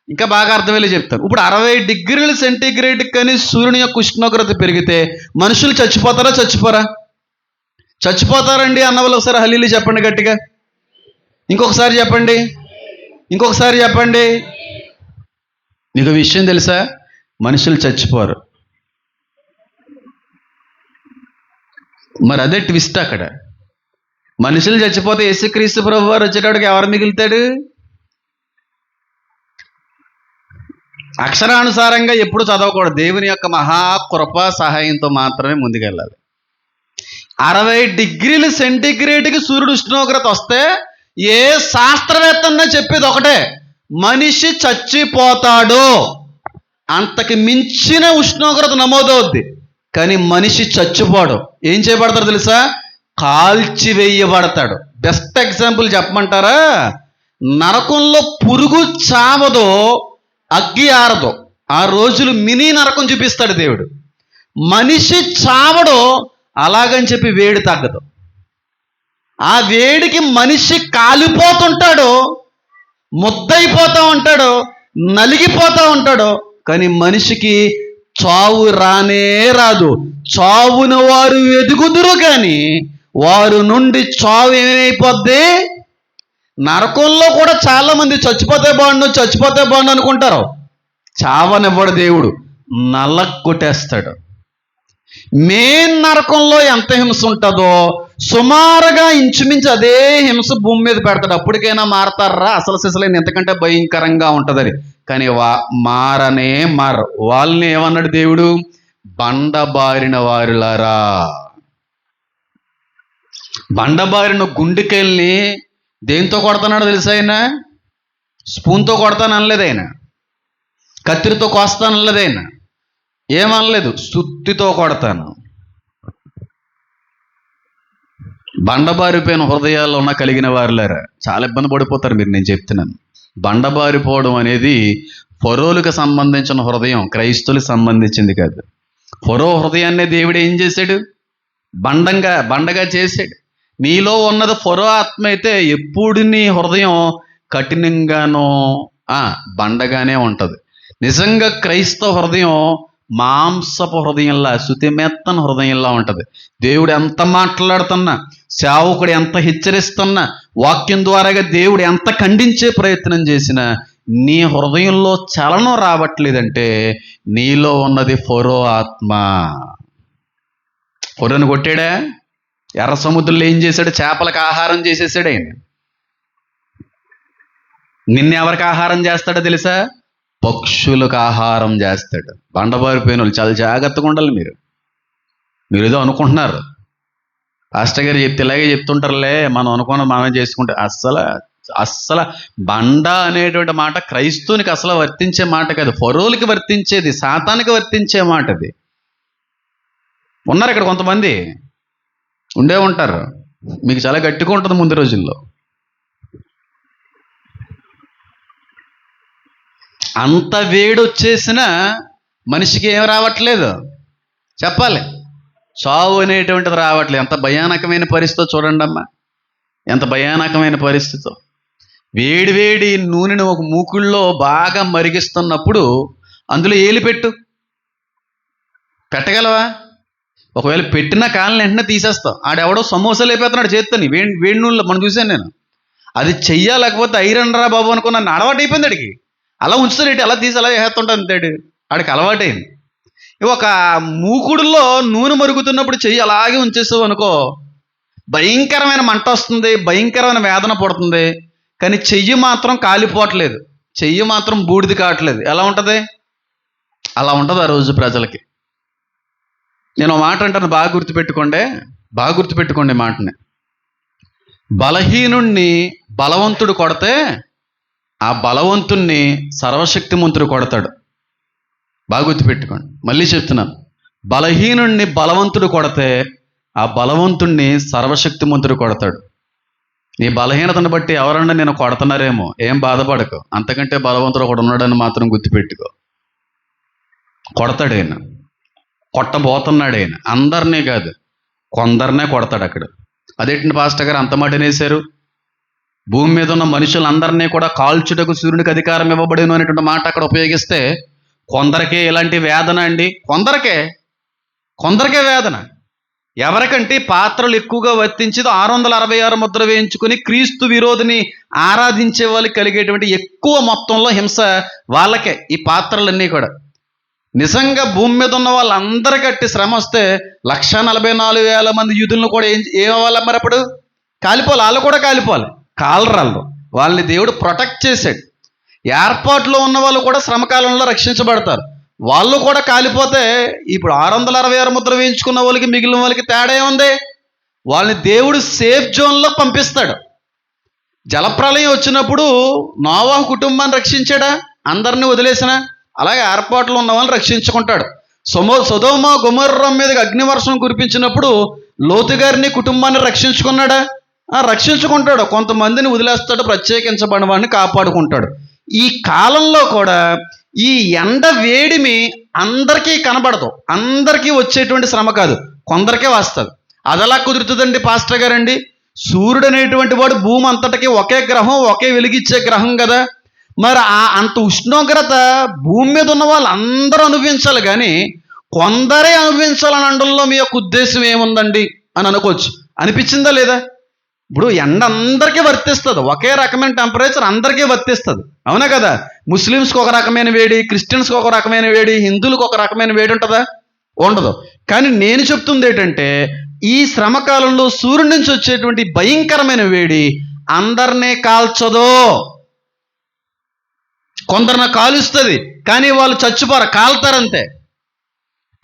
ఇంకా బాగా అర్థమయ్యేలా చెప్తాను. ఇప్పుడు 60 డిగ్రీల సెంటీగ్రేడ్ కానీ సూర్యుని యొక్క ఉష్ణోగ్రత పెరిగితే మనుషులు చచ్చిపోతారా? చచ్చిపోతారండి అన్న వాళ్ళు ఒకసారి హల్లీలు చెప్పండి గట్టిగా. ఇంకొకసారి చెప్పండి. నీకు విషయం తెలుసా? మనుషులు చచ్చిపోరు. మరి అదే ట్విస్ట్ అక్కడ. మనుషులు చచ్చిపోతే యేసుక్రీస్తు ప్రభు వారు వచ్చేటప్పటికి ఎవరు మిగులుతాడు? అక్షరానుసారంగా ఎప్పుడు చదవకూడదు, దేవుని యొక్క మహాకృప సహాయంతో మాత్రమే ముందుకెళ్ళాలి. 60 డిగ్రీల సెంటీగ్రేడ్కి సూర్యుడు ఉష్ణోగ్రత వస్తే ఏ శాస్త్రవేత్తన్నా చెప్పేది ఒకటే, మనిషి చచ్చిపోతాడు. అంతకి మించిన ఉష్ణోగ్రత నమోదవుద్ది, కానీ మనిషి చచ్చిపోడు. ఏం చేయబడతాడు తెలుసా? కాల్చివేయబడతాడు. బెస్ట్ ఎగ్జాంపుల్ చెప్పమంటారా? నరకంలో పురుగు చావదో, అగ్గి ఆరదు. ఆ రోజులు మినీ నరకం చూపిస్తాడు దేవుడు. మనిషి చావడు, అలాగని చెప్పి వేడి తగ్గదు. ఆ వేడికి మనిషి కాలిపోతుంటాడు, ముద్దయిపోతూ ఉంటాడు, నలిగిపోతూ ఉంటాడు. కానీ మనిషికి చావు రానే రాదు. చావును వారు వెదుగుదురు కానీ వారు నుండి చావు ఏమైపోద్ది? నరకంలో కూడా చాలా మంది చచ్చిపోతే బాగుండు అనుకుంటారు. చావనివ్వడు దేవుడు, నల్లగొట్టేస్తాడు. మెయిన్ నరకంలో ఎంత హింస ఉంటుందో సుమారుగా ఇంచుమించు అదే హింస భూమి మీద పెడతాడు. అప్పటికైనా మారతారా? అసలు సిసలైన ఎంతకంటే భయంకరంగా ఉంటుందని. కానీ మారనే మారు. వాళ్ళని ఏమన్నాడు దేవుడు? బండబారిన వారులారా. బండబారిన గుండెకెళ్ళి దేంతో కొడతానాడో తెలుసా? ఆయన స్పూన్తో కొడతాను అనలేదు, ఆయన కత్తిరితో కోస్తాను అనలేదు, ఆయన ఏమనలేదు, సుత్తితో కొడతాను. బండబారిపోయిన హృదయాల్లో ఉన్న కలిగిన వారులారా, చాలా ఇబ్బంది పడిపోతారు మీరు. నేను చెప్తున్నాను, బండబారిపోవడం అనేది ఫరోలకు సంబంధించిన హృదయం, క్రైస్తువులకు సంబంధించింది కాదు. ఫరో హృదయాన్నే దేవుడు ఏం చేశాడు? బండగా చేశాడు. నీలో ఉన్నది ఫరో ఆత్మ అయితే ఎప్పుడు నీ హృదయం కఠినంగానో బండగానే ఉంటుంది. నిజంగా క్రైస్తవ హృదయం మాంసపు హృదయంలా, శుతిమెత్తన హృదయంలా ఉంటుంది. దేవుడు ఎంత మాట్లాడుతున్నా, సేవకుడు ఎంత హెచ్చరిస్తున్నా, వాక్యం ద్వారాగా దేవుడు ఎంత ఖండించే ప్రయత్నం చేసినా నీ హృదయంలో చలనం రావట్లేదంటే నీలో ఉన్నది ఫరో ఆత్మ. ఫరోను కొట్టాడా? ఎర్ర సముద్రంలో ఏం చేశాడు? చేపలకు ఆహారం చేసేసాడు ఆయన. నిన్నెవరికి ఆహారం చేస్తాడో తెలుసా? పక్షులకు ఆహారం చేస్తాడు. బండబారిపోయిన వాళ్ళు చాలా జాగ్రత్తగా ఉండాలి. మీరు ఏదో అనుకుంటున్నారు, పాస్టర్ గారు చెప్తే ఇలాగే చెప్తుంటారులే, మనం అనుకున్న మనమే చేసుకుంటే. అస్సలు బండ అనేటువంటి మాట క్రైస్తవునికి అసలు వర్తించే మాట కాదు. ఫరోలకి వర్తించేది, సాతానికి వర్తించే మాట అది. ఉన్నారు ఇక్కడ కొంతమంది, ఉండే ఉంటారు. మీకు చాలా గట్టిగా ఉంటుంది ముందు రోజుల్లో. అంత వేడి వచ్చేసిన మనిషికి ఏం రావట్లేదు చెప్పాలి? చావు అనేటువంటిది రావట్లేదు. ఎంత భయానకమైన పరిస్థితో చూడండి అమ్మా, ఎంత భయానకమైన పరిస్థితో. వేడి నూనెను ఒక మూకుళ్ళలో బాగా మరిగిస్తున్నప్పుడు అందులో ఏలి పెట్టగలవా? ఒకవేళ పెట్టిన కాళ్ళని వెంటనే తీసేస్తావు. ఆడెవడో సమోసాలు అయిపోతున్నాడు చేత్తని వేడి నూనెలో. మనం చూశాను నేను. అది చెయ్యాలేకపోతే ఐరన్ రా బాబు అనుకున్నాను. అలవాటు అయిపోయింది అడిగి. అలా ఉంచుతాడు, అలా తీసి అలా వేస్తుంటాను అంతాడు. ఆడికి అలవాటైంది. ఒక మూకుడులో నూనె మరుగుతున్నప్పుడు చెయ్యి అలాగే ఉంచేసావు అనుకో, భయంకరమైన మంట వస్తుంది, భయంకరమైన వేదన పడుతుంది. కానీ చెయ్యి మాత్రం కాలిపోవట్లేదు, చెయ్యి మాత్రం బూడిది కావట్లేదు. ఎలా ఉంటుంది? అలా ఉంటుంది ఆ రోజు ప్రజలకి. నేను మాట అంటాను, బాగా గుర్తుపెట్టుకోండి మాటని. బలహీనుణ్ణి బలవంతుడు కొడితే ఆ బలవంతుణ్ణి సర్వశక్తిమంతుడు కొడతాడు. బాగా గుర్తుపెట్టుకోండి. మళ్ళీ చెప్తున్నాను, బలహీనుణ్ణి బలవంతుడు కొడితే ఆ బలవంతుణ్ణి సర్వశక్తిమంతుడు కొడతాడు. నీ బలహీనతను బట్టి ఎవరన్నా నేను కొడుతున్నారేమో, ఏం బాధపడకు. అంతకంటే బలవంతుడు ఒకడు ఉన్నాడని మాత్రం గుర్తుపెట్టుకో. కొడతాడు ఆయన, కొట్టబోతున్నాడు ఆయన. అందరినీ కాదు, కొందరినే కొడతాడు అక్కడ. అదేంటి పాస్టర్ గారు అంత మాట అనేశారు? భూమి మీద ఉన్న మనుషులందరినీ కూడా కాల్చుటకు సూర్యునికి అధికారం ఇవ్వబడిన అనేటువంటి మాట అక్కడ ఉపయోగిస్తే కొందరికే ఇలాంటి వేదన అండి. కొందరికే వేదన. ఎవరికంటే పాత్రలు ఎక్కువగా వర్తించి 666 ముద్ర వేయించుకుని క్రీస్తు విరోధిని ఆరాధించే వాళ్ళకి కలిగేటువంటి ఎక్కువ మొత్తంలో హింస వాళ్ళకే ఈ పాత్రలన్నీ కూడా. నిజంగా భూమి మీద ఉన్న వాళ్ళందరికట్టి శ్రమ వస్తే 144,000 మంది యూదులను కూడా ఏమవ్వాలి మరి? అప్పుడు కాలిపోవాలి, వాళ్ళు కూడా కాలిపోవాలి. కాలరాళ్ళు వాళ్ళని దేవుడు ప్రొటెక్ట్ చేశాడు. ఏర్పాట్లో ఉన్న వాళ్ళు కూడా శ్రమకాలంలో రక్షించబడతారు. వాళ్ళు కూడా కాలిపోతే ఇప్పుడు 666 ముద్ర వేయించుకున్న వాళ్ళకి మిగిలిన వాళ్ళకి తేడా ఏముంది? వాళ్ళని దేవుడు సేఫ్ జోన్లో పంపిస్తాడు. జలప్రలయం వచ్చినప్పుడు నోవాహు కుటుంబాన్ని రక్షించాడా? అందరినీ వదిలేసినా? అలాగే ఏర్పాట్లో ఉన్న వాళ్ళని రక్షించుకుంటాడు. సొదొమ గొమొర్రా మీదకి అగ్నివర్షం కురిపించినప్పుడు లోతు గారిని కుటుంబాన్ని రక్షించుకున్నాడా? రక్షించుకుంటాడు. కొంతమందిని వదిలేస్తాడు, ప్రత్యేకించబడిన వాడిని కాపాడుకుంటాడు. ఈ కాలంలో కూడా ఈ ఎండ వేడిమి అందరికీ కనబడదు, అందరికీ వచ్చేటువంటి శ్రమ కాదు, కొందరికే వస్తుంది. అదలా కుదురుతుందండి పాస్టర్ గారండి? సూర్యుడు అనేటువంటి వాడు భూమి అంతటికి ఒకే గ్రహం, ఒకే వెలిగిచ్చే గ్రహం కదా. మరి అంత ఉష్ణోగ్రత భూమి మీద ఉన్న వాళ్ళు అందరూ అనుభవించాలి, కానీ కొందరే అనుభవించాలని అనడంలో మీ యొక్క ఉద్దేశం ఏముందండి అని అనుకోవచ్చు. అనిపించిందా లేదా? ఇప్పుడు ఎండ అందరికీ వర్తిస్తుంది, ఒకే రకమైన టెంపరేచర్ అందరికీ వర్తిస్తుంది, అవునా కదా? ముస్లిమ్స్కి ఒక రకమైన వేడి, క్రిస్టియన్స్కి ఒక రకమైన వేడి, హిందువులకు ఒక రకమైన వేడి ఉంటుందా? ఉండదు. కానీ నేను చెప్తుంది ఏంటంటే, ఈ శ్రమకాలంలో సూర్యుడి నుంచి వచ్చేటువంటి భయంకరమైన వేడి అందరినీ కాల్చదు. కొందరిని కాలుస్తుంది, కానీ వాళ్ళు చచ్చిపోరు, కాలుతారంతే.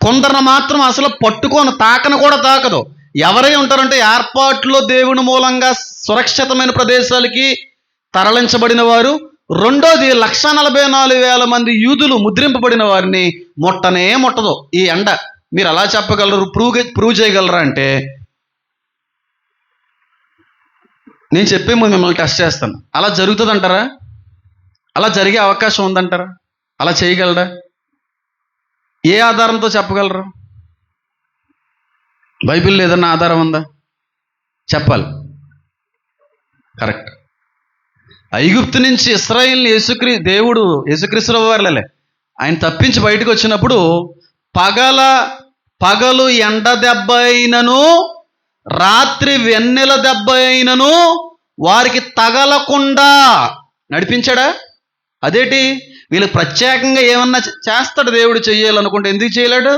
కొందరిని మాత్రం అసలు పట్టుకొని తాకను కూడా తాకదు. ఎవరై ఉంటారంటే ఏర్పాట్లో దేవుని మూలంగా సురక్షితమైన ప్రదేశాలకి తరలించబడిన వారు. రెండోది 144,000 మంది యూదులు ముద్రింపబడిన వారిని ముట్టనే ముట్టదు ఈ ఎండ. మీరు అలా చెప్పగలరు, ప్రూవ్ చేయగలరా అంటే నేను చెప్పే ముందు మిమ్మల్ని టెస్ట్ చేస్తాను. అలా జరుగుతుంది అంటారా? అలా జరిగే అవకాశం ఉందంటారా? అలా చేయగలరా? ఏ ఆధారంతో చెప్పగలరు? బైబిల్లో ఏదన్నా ఆధారం ఉందా? చెప్పాలి. కరెక్ట్. ఐగుప్తు నుంచి ఇశ్రాయేలుని దేవుడు యేసుక్రీస్తు వారిలే ఆయన తప్పించి బయటకు వచ్చినప్పుడు పగలు ఎండ దెబ్బ అయినను, రాత్రి వెన్నెల దెబ్బ అయినను వారికి తగలకుండా నడిపించాడా? అదేంటి, వీళ్ళకి ప్రత్యేకంగా ఏమన్నా చేస్తాడు దేవుడు చెయ్యాలనుకుంటే ఎందుకు చేయలేడు?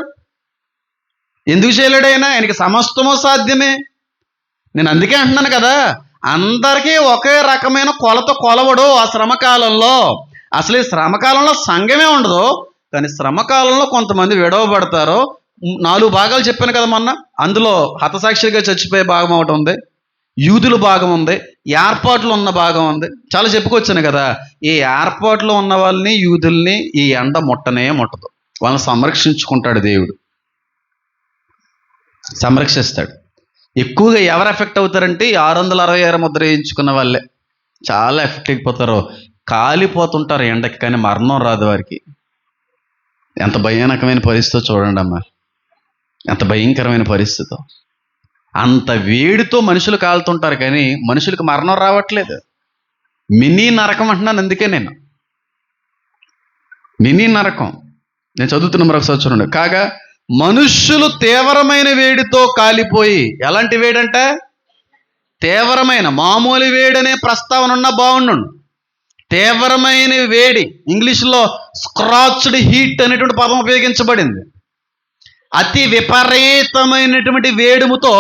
ఎందుకు చేయలేడు? ఆయనకి సమస్తమో సాధ్యమే. నేను అందుకే అంటున్నాను కదా, అందరికీ ఒకే రకమైన కొలత కొలవడు ఆ శ్రమకాలంలో. అసలు ఈ శ్రమకాలంలో సంఘమే ఉండదు, కానీ శ్రమకాలంలో కొంతమంది విడవబడతారు. 4 భాగాలు చెప్పాను కదా మొన్న. అందులో హతసాక్షిగా చచ్చిపోయే భాగం ఒకటి ఉంది, యూదుల భాగం ఉంది, ఏర్పాట్లు ఉన్న భాగం ఉంది. చాలా చెప్పుకొచ్చాను కదా. ఈ ఏర్పాట్లు ఉన్న వాళ్ళని, యూదుల్ని ఈ ఎండ ముట్టనే ముట్టదు. వాళ్ళని సంరక్షించుకుంటాడు దేవుడు, సంరక్షిస్తాడు. ఎక్కువగా ఎవరు ఎఫెక్ట్ అవుతారంటే 666 ముద్ర వేయించుకున్న వాళ్ళే చాలా ఎఫెక్ట్ అయిపోతారు, కాలిపోతుంటారు ఎండకి, కానీ మరణం రాదు వారికి. ఎంత భయానకమైన పరిస్థితి చూడండి అమ్మా, ఎంత భయంకరమైన పరిస్థితి. అంత వేడితో మనుషులు కాలుతుంటారు, కానీ మనుషులకు మరణం రావట్లేదు. మినీ నరకం అంటున్నాను. అందుకే నేను మినీ నరకం నేను చదువుతున్న మరొకసారి చూడండి. కాగా మనుష్యులు తీవ్రమైన వేడితో కాలిపోయి, ఎలాంటి వేడంట? తీవ్రమైన, మామూలు వేడి అనే ప్రస్తావన ఉన్న బాగుండు. తీవ్రమైన వేడి, ఇంగ్లీష్లో స్క్రాచ్డ్ హీట్ అనేటువంటి పదం ఉపయోగించబడింది. అతి విపరీతమైనటువంటి వేడుముతో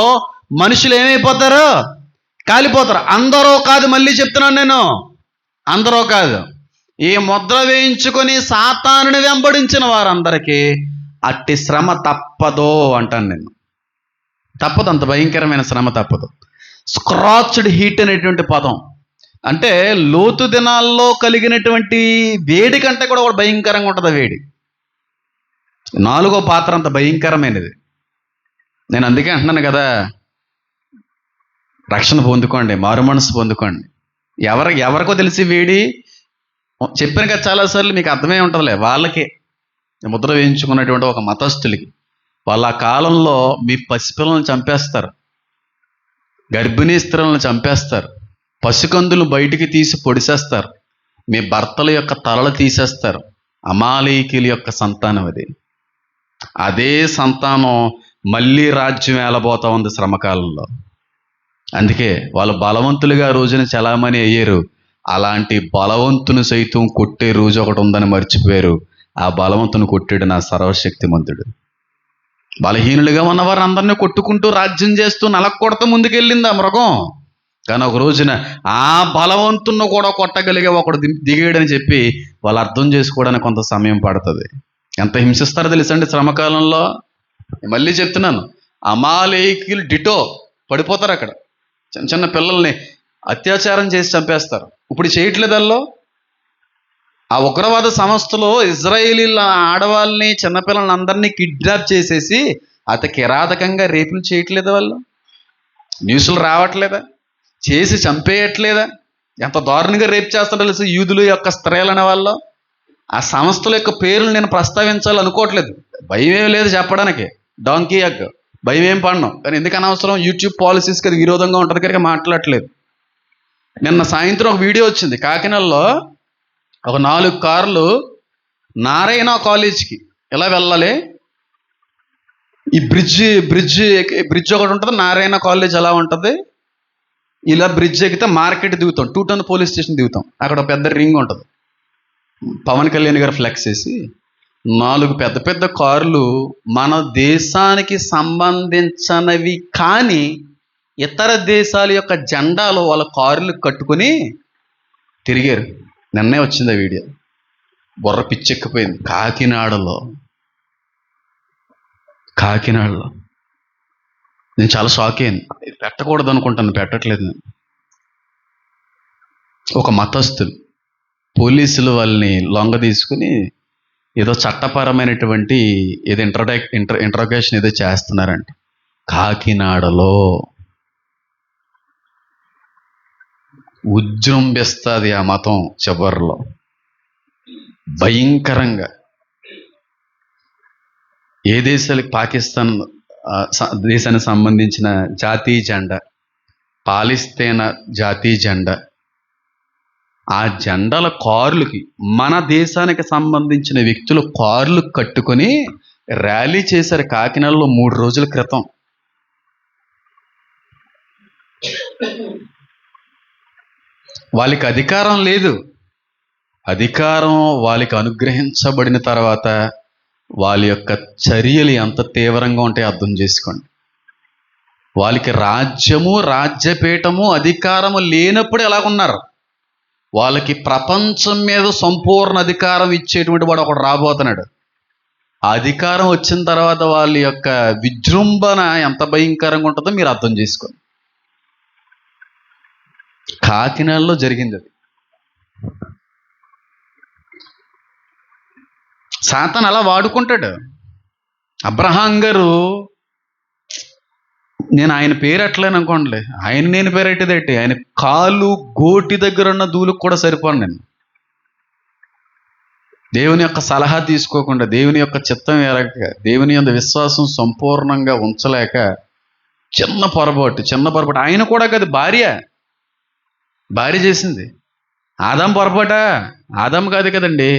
మనుషులు ఏమైపోతారు? కాలిపోతారు. అందరూ కాదు, మళ్ళీ చెప్తున్నాను నేను, అందరూ కాదు. ఈ ముద్ర వేయించుకొని సాతానుని వెంబడించిన వారందరికీ అట్టి శ్రమ తప్పదు అంటాను నేను. తప్పదు, అంత భయంకరమైన శ్రమ తప్పదు. స్క్రాచ్డ్ హీట్ అనేటువంటి పదం అంటే లోతు దినాల్లో కలిగినటువంటి వేడి కంటే కూడా భయంకరంగా ఉంటుంది వేడి. 4వ పాత్ర అంత భయంకరమైనది. నేను అందుకే అంటున్నాను కదా, రక్షణ పొందుకోండి, మారు మనసు పొందుకోండి. ఎవరికో తెలిసి వేడి చెప్పాను కదా చాలాసార్లు, మీకు అర్థమే ఉంటుందిలే. వాళ్ళకే ముద్ర వేయించుకున్నటువంటి ఒక మతస్థులకి, వాళ్ళ కాలంలో మీ పసిపిల్లలను చంపేస్తారు, గర్భిణీ స్త్రీలను చంపేస్తారు, పసికందులు బయటికి తీసి పొడిసేస్తారు, మీ భర్తల యొక్క తలలు తీసేస్తారు. అమాలేకీల యొక్క సంతానం అది. అదే సంతానం మళ్ళీ రాజ్యం ఏలబోతా ఉంది శ్రమకాలంలో. అందుకే వాళ్ళు బలవంతులుగా రోజున చలామణి అయ్యారు. అలాంటి బలవంతుని సైతం కొట్టే రోజు ఒకటి ఉందని మర్చిపోయారు. ఆ బలవంతుని కొట్టాడు నా సర్వశక్తిమంతుడు. బలహీనులుగా ఉన్నవారు అందరినీ కొట్టుకుంటూ రాజ్యం చేస్తూ నలక్కొడత ముందుకెళ్ళింది ఆ మృగం. కానీ ఒక రోజున ఆ బలవంతుని కూడా కొట్టగలిగే ఒకడు దిగాడని చెప్పి వాళ్ళు అర్థం చేసుకోవడానికి కొంత సమయం పడుతుంది. ఎంత హింసిస్తారో తెలుసండి శ్రమకాలంలో. మళ్ళీ చెప్తున్నాను, అమాలేకీయులు డిటో పడిపోతారు అక్కడ. చిన్న చిన్న పిల్లల్ని అత్యాచారం చేసి చంపేస్తారు. ఇప్పుడు చేయట్లేదల్లో ఆ ఉగ్రవాద సంస్థలో ఇజ్రాయేలీల ఆడవాళ్ళని, చిన్నపిల్లల్ని అందరినీ కిడ్నాప్ చేసేసి అతి కిరాతకంగా రేపులు చేయట్లేదు వాళ్ళు? న్యూస్లు రావట్లేదా? చేసి చంపేయట్లేదా? ఎంత దారుణంగా రేపు చేస్తారో తెలుసు యూదులు యొక్క స్త్రీలు అనే వాళ్ళు. ఆ సంస్థల యొక్క పేర్లు నేను ప్రస్తావించాలనుకోవట్లేదు, భయం లేదు చెప్పడానికి. డాంకీ ఎగ్ భయం ఏం పడను, కానీ ఎందుకు అనవసరం, యూట్యూబ్ పాలసీస్కి అది విరోధంగా ఉంటుంది కనుక మాట్లాడట్లేదు. నిన్న సాయంత్రం ఒక వీడియో వచ్చింది, కాకినాడలో ఒక 4 కార్లు నారాయణ కాలేజ్కి ఎలా వెళ్ళాలి, ఈ బ్రిడ్జ్ ఒకటి ఉంటుంది, నారాయణ కాలేజ్ ఎలా ఉంటుంది, ఇలా బ్రిడ్జ్ ఎక్కితే మార్కెట్ దిగుతాం, 2 టౌన్ పోలీస్ స్టేషన్ దిగుతాం, అక్కడ పెద్ద రింగ్ ఉంటుంది, పవన్ కళ్యాణ్ గారు ఫ్లెక్స్ వేసి 4 పెద్ద పెద్ద కార్లు మన దేశానికి సంబంధించినవి కానీ ఇతర దేశాల యొక్క జెండాలు వాళ్ళ కార్లు కట్టుకుని తిరిగారు. నిన్నే వచ్చింది ఆ వీడియో, బుర్ర పిచ్చెక్కిపోయింది. కాకినాడలో నేను చాలా షాక్ అయ్యాను. పెట్టకూడదు అనుకుంటాను, పెట్టట్లేదు నేను. ఒక మతస్థులు పోలీసులు వాళ్ళని లొంగ తీసుకుని ఏదో చట్టపరమైనటువంటి ఏదో ఇంట్రోగేషన్ ఏదో చేస్తున్నారంట కాకినాడలో. ఉజృంభిస్తుంది ఆ మతం చివరిలో భయంకరంగా. ఏ దేశాలకు, పాకిస్తాన్ దేశానికి సంబంధించిన జాతీయ జెండా, పాలిస్తీనా జాతీయ జెండా, ఆ జెండాల కార్లకి మన దేశానికి సంబంధించిన వ్యక్తులు కార్లు కట్టుకొని ర్యాలీ చేశారు కాకినాడలో 3 రోజుల క్రితం. వాళ్ళకి అధికారం లేదు, అధికారం వాళ్ళకి అనుగ్రహించబడిన తర్వాత వాళ్ళ యొక్క చర్యలు ఎంత తీవ్రంగా ఉంటాయో అర్థం చేసుకోండి. వాళ్ళకి రాజ్యము, రాజ్యపీఠము, అధికారము లేనప్పుడు ఎలాగున్నారు, వాళ్ళకి ప్రపంచం మీద సంపూర్ణ అధికారం ఇచ్చేటువంటి వాడు ఒకడు రాబోతున్నాడు. ఆ అధికారం వచ్చిన తర్వాత వాళ్ళ యొక్క విజృంభణ ఎంత భయంకరంగా ఉంటుందో మీరు అర్థం చేసుకోండి. కాకినాడలో జరిగింది అది. సాతాను అలా వాడుకుంటాడు. అబ్రహాం గారు, నేను ఆయన పేరు ఎట్లేను అనుకోండి, నేను పేరు ఎట్టేదేంటి, ఆయన కాలు గోటి దగ్గర ఉన్న ధూళికి కూడా సరిపోను నేను. దేవుని యొక్క సలహా తీసుకోకుండా, దేవుని యొక్క చిత్తం ఎరగక, దేవుని యొక్క విశ్వాసం సంపూర్ణంగా ఉంచలేక చిన్న పొరపాటు ఆయన కూడా కాదు, భార్య చేసింది. ఆదాం పొరపాట, ఆదాం కాదు కదండి,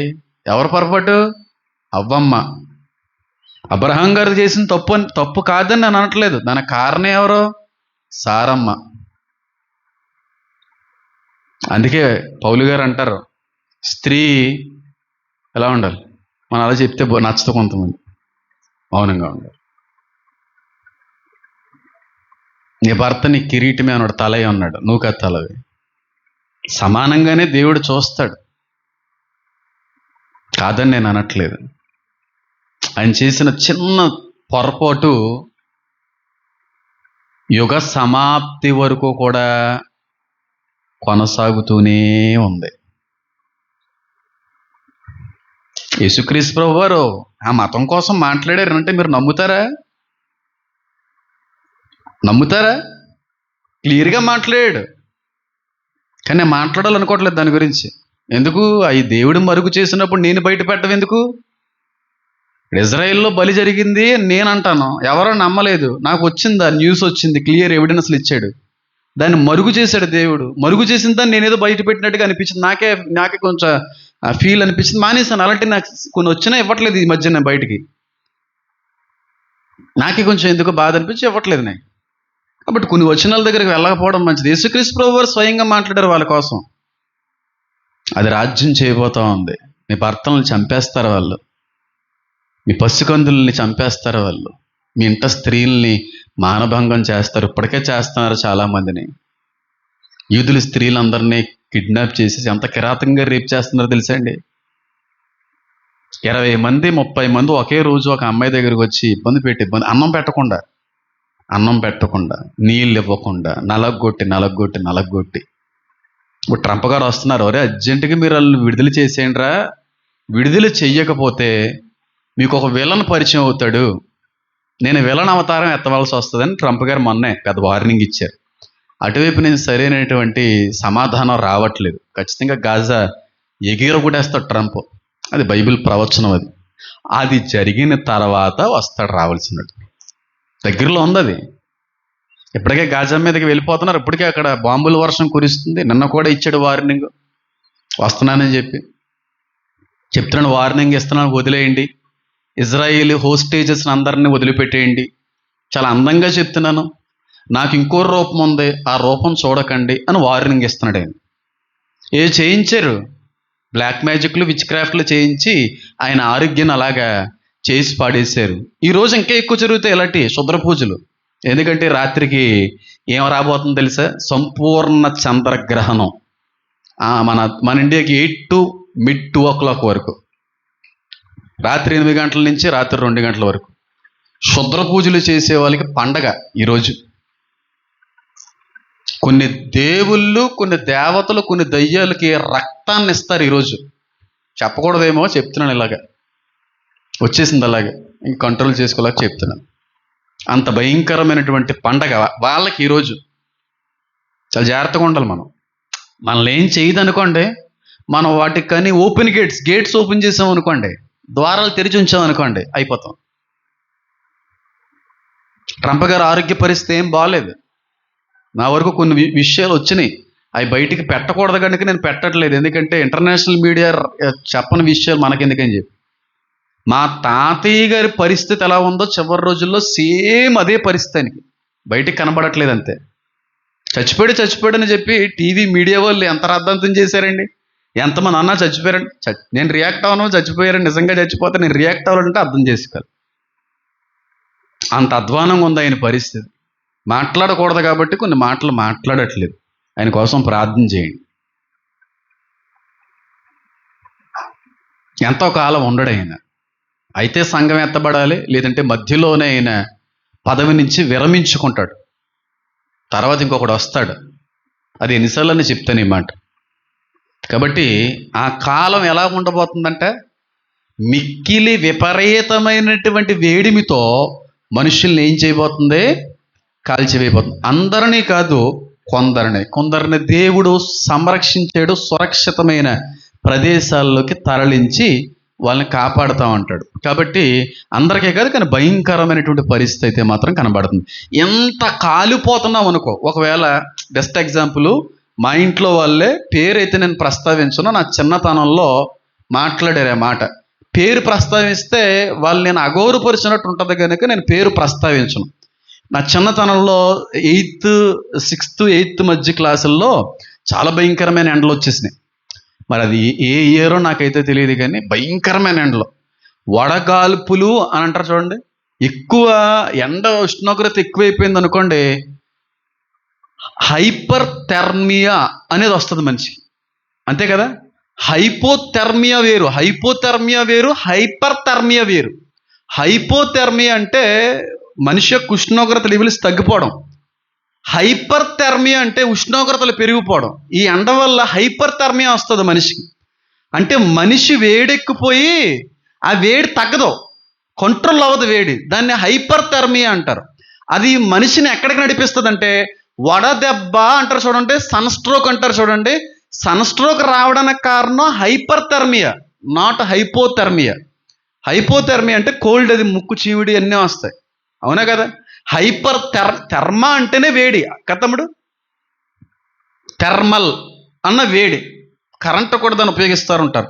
ఎవరు పొరపాటు, అవ్వమ్మ. అబ్రహాం గారు చేసిన తప్పు కాదని నేను అనట్లేదు, దానికి కారణం ఎవరు, సారమ్మ. అందుకే పౌలు గారు అంటారు, స్త్రీ ఎలా ఉండాలి, మనం అలా చెప్తే నచ్చదు కొంతమంది, మౌనంగా ఉండాలి. నీ భర్త నీ కిరీటమే అన్నాడు, తలే ఉన్నాడు, నువ్వు కదా తలవి. సమానంగానే దేవుడు చూస్తాడు, కాదని నేను అనట్లేదు. ఆయన చేసిన చిన్న పొరపాటు యుగ సమాప్తి వరకు కూడా కొనసాగుతూనే ఉంది. యేసుక్రీస్తు ప్రభువు వారు ఆ మతం కోసం మాట్లాడారంటే మీరు నమ్ముతారా? క్లియర్గా మాట్లాడాడు, కానీ నేను మాట్లాడాలనుకోవట్లేదు దాని గురించి. ఎందుకు, అవి దేవుడు మరుగు చేసినప్పుడు నేను బయట పెట్టడం ఎందుకు? ఇజ్రాయెల్లో బలి జరిగింది నేను అంటాను, ఎవరో నమ్మలేదు, నాకు వచ్చింది, ఆ న్యూస్ వచ్చింది, క్లియర్ ఎవిడెన్స్లు ఇచ్చాడు, దాన్ని మరుగు చేశాడు దేవుడు. మరుగు చేసిన దాన్ని నేనేదో బయట పెట్టినట్టుగా అనిపించింది, నాకే కొంచెం ఫీల్ అనిపించింది, మానేసాను. అలాంటి నాకు కొన్ని వచ్చినా ఇవ్వట్లేదు ఈ మధ్య నేను బయటికి, నాకే కొంచెం ఎందుకు బాధ అనిపించి ఇవ్వట్లేదు నేను. కాబట్టి కొన్ని వచనాల దగ్గరికి వెళ్ళకపోవడం మంచిది. యేసుక్రీస్తు ప్రభువు వారు స్వయంగా మాట్లాడారు వాళ్ళ కోసం. అది రాజ్యం చేయబోతా ఉంది. మీ భర్తలను చంపేస్తారు వాళ్ళు, మీ పసికందుల్ని చంపేస్తారు వాళ్ళు, మీ ఇంట స్త్రీల్ని మానభంగం చేస్తారు. ఇప్పటికే చేస్తున్నారు చాలామందిని. యూదులు స్త్రీలందరినీ కిడ్నాప్ చేసేసి ఎంత కిరాతంగా రేప్ చేస్తున్నారో తెలుసా అండి. 20 మంది 30 మంది ఒకే రోజు ఒక అమ్మాయి దగ్గరికి వచ్చి ఇబ్బంది అన్నం పెట్టకుండా నీళ్ళు ఇవ్వకుండా నలగొట్టి ఇప్పుడు ట్రంప్ గారు వస్తున్నారు, ఒరే అర్జెంటుగా మీరు వాళ్ళు విడుదల చేసేయండి రా, విడుదల చెయ్యకపోతే మీకు ఒక విలన్ పరిచయం అవుతాడు, నేను విలన్ అవతారం ఎత్తవలసి వస్తుందని ట్రంప్ గారు మొన్నే పెద్ద వార్నింగ్ ఇచ్చారు. అటువైపు నేను సరైనటువంటి సమాధానం రావట్లేదు. ఖచ్చితంగా గాజా ఎగిరగొట్టేస్తాడు ట్రంప్. అది బైబిల్ ప్రవచనం. అది అది జరిగిన తర్వాత వస్తాడు రావాల్సినట్టు. దగ్గరలో ఉంది అది. ఇప్పటికే గాజా మీదకి వెళ్ళిపోతున్నారు. ఇప్పటికే అక్కడ బాంబుల వర్షం కురిస్తుంది. నిన్న కూడా ఇచ్చాడు వార్నింగ్, వస్తున్నానని చెప్తున్నాను, వార్నింగ్ ఇస్తున్నాను, వదిలేయండి, ఇజ్రాయిల్ హోస్టేజెస్ అందరినీ వదిలిపెట్టేయండి. చాలా అందంగా చెప్తున్నాను, నాకు ఇంకో రూపం ఉంది, ఆ రూపం చూడకండి అని వార్నింగ్ ఇస్తున్నాడు ఆయన. చేయించారు, బ్లాక్ మ్యాజిక్లు విచ్ క్రాఫ్ట్లు చేయించి ఆయన ఆరోగ్యాన్ని అలాగా చేసి పాడేశారు. ఈరోజు ఇంకా ఎక్కువ జరుగుతాయి ఇలాంటి శుద్ర పూజలు. ఎందుకంటే రాత్రికి ఏం రాబోతుందో తెలుసా? సంపూర్ణ చంద్రగ్రహణం. మన ఇండియాకి 8 to mid 2 o'clock వరకు, రాత్రి 8 గంటల నుంచి రాత్రి 2 గంటల వరకు శుద్ర పూజలు చేసే వాళ్ళకి పండగ ఈరోజు. కొన్ని దేవుళ్ళు, కొన్ని దేవతలు, కొన్ని దయ్యాలకి రక్తాన్ని ఇస్తారు ఈరోజు. చెప్పకూడదేమో చెప్తున్నాను, ఇలాగా వచ్చేసింది, అలాగే ఇంక కంట్రోల్ చేసుకోలేక చెప్తున్నాను. అంత భయంకరమైనటువంటి పండగ వాళ్ళకి ఈరోజు. చాలా జాగ్రత్తగా ఉండాలి మనం. మనల్ని ఏం చేయదు అనుకోండి, మనం వాటికి కానీ ఓపెన్ గేట్స్ ఓపెన్ చేసాం అనుకోండి, ద్వారాలు తెరిచి ఉంచాం అనుకోండి, అయిపోతాం. ట్రంప్ గారు ఆరోగ్య పరిస్థితి ఏం బాగాలేదు. నా వరకు కొన్ని విషయాలు వచ్చినాయి, అవి బయటికి పెట్టకూడదు కనుక నేను పెట్టట్లేదు. ఎందుకంటే ఇంటర్నేషనల్ మీడియా చెప్పని విషయాలు మనకెందుకని చెప్పి. మా తాతయ్య గారి పరిస్థితి ఎలా ఉందో చివరి రోజుల్లో సేమ్ అదే పరిస్థితి, బయటికి కనబడట్లేదు అంతే. చచ్చిపోయాడని చెప్పి టీవీ మీడియా వాళ్ళు ఎంత రాద్ధాంతం చేశారండి. ఎంతమంది అన్నా చచ్చిపోయారండి. నేను రియాక్ట్ అవ్వను, చచ్చిపోయారని నిజంగా చచ్చిపోతే నేను రియాక్ట్ అవ్వాలంటే అర్థం చేసుకోవాలి. అంత అధ్వానంగా ఉంది ఆయన పరిస్థితి. మాట్లాడకూడదు కాబట్టి కొన్ని మాటలు మాట్లాడట్లేదు. ఆయన కోసం ప్రార్థన చేయండి. ఎంతో కాలం ఉండడు ఆయన. అయితే సంఘం ఎత్తబడాలి, లేదంటే మధ్యలోనే ఆయన పదవి నుంచి విరమించుకుంటాడు. తర్వాత ఇంకొకడు వస్తాడు. అది ఎన్నిసార్లు చెప్తాను ఈ మాట. కాబట్టి ఆ కాలం ఎలా ఉండబోతుందంటే మిక్కిలి విపరీతమైనటువంటి వేడిమితో మనుషుల్ని ఏం చేయబోతుంది? కాల్చివేయబోతుంది. అందరినీ కాదు, కొందరిని దేవుడు సంరక్షించాడు. సురక్షితమైన ప్రదేశాల్లోకి తరలించి వాళ్ళని కాపాడుతూ ఉంటాడు. కాబట్టి అందరికీ కాదు, కానీ భయంకరమైనటువంటి పరిస్థితి అయితే మాత్రం కనబడుతుంది. ఎంత కాలిపోతున్నాం అనుకో. ఒకవేళ బెస్ట్ ఎగ్జాంపుల్, మా ఇంట్లో వాళ్ళే, పేరైతే నేను ప్రస్తావించను, నా చిన్నతనంలో మాట్లాడారు ఆ మాట. పేరు ప్రస్తావిస్తే వాళ్ళు నేను అగౌరవపరిచినట్టు ఉంటుంది కనుక నేను పేరు ప్రస్తావించను. నా చిన్నతనంలో 8th, 6th, 8th మధ్య క్లాసుల్లో చాలా భయంకరమైన ఎండలు వచ్చేసినాయి. మరి అది ఏ ఇయరో నాకైతే తెలియదు, కానీ భయంకరమైన ఎండలు, వడగాల్పులు అని అంటారు చూడండి. ఎక్కువ ఎండ ఉష్ణోగ్రత ఎక్కువైపోయింది అనుకోండి, హైపర్ థెర్మియా అనేది వస్తుంది మనిషికి. అంతే కదా? హైపోథెర్మియా వేరు, హైపర్ థెర్మియా వేరు. హైపోథెర్మియా అంటే మనిషి యొక్క ఉష్ణోగ్రత లెవెల్స్ తగ్గిపోవడం. హైపర్ థెర్మియా అంటే ఉష్ణోగ్రతలు పెరిగిపోవడం. ఈ ఎండ వల్ల హైపర్ థెర్మియా వస్తుంది మనిషికి. అంటే మనిషి వేడెక్కిపోయి ఆ వేడి తగ్గదు, కంట్రోల్ అవ్వదు వేడి. దాన్ని హైపర్ థెర్మియా అంటారు. అది మనిషిని ఎక్కడికి నడిపిస్తుంది అంటే వడదెబ్బ అంటారు చూడండి, సన్ స్ట్రోక్ అంటారు చూడండి. సన్ స్ట్రోక్ రావడానికి కారణం హైపర్ థెర్మియా, నాట్ హైపోథెర్మియా. హైపోథెర్మియా అంటే కోల్డ్, అది ముక్కు చీవిడి అన్నీ వస్తాయి, అవునా కదా? హైపర్ థెర్మా అంటేనే వేడి కథముడు. థెర్మల్ అన్న వేడి, కరెంటు కూడా దాన్ని ఉపయోగిస్తూ ఉంటారు.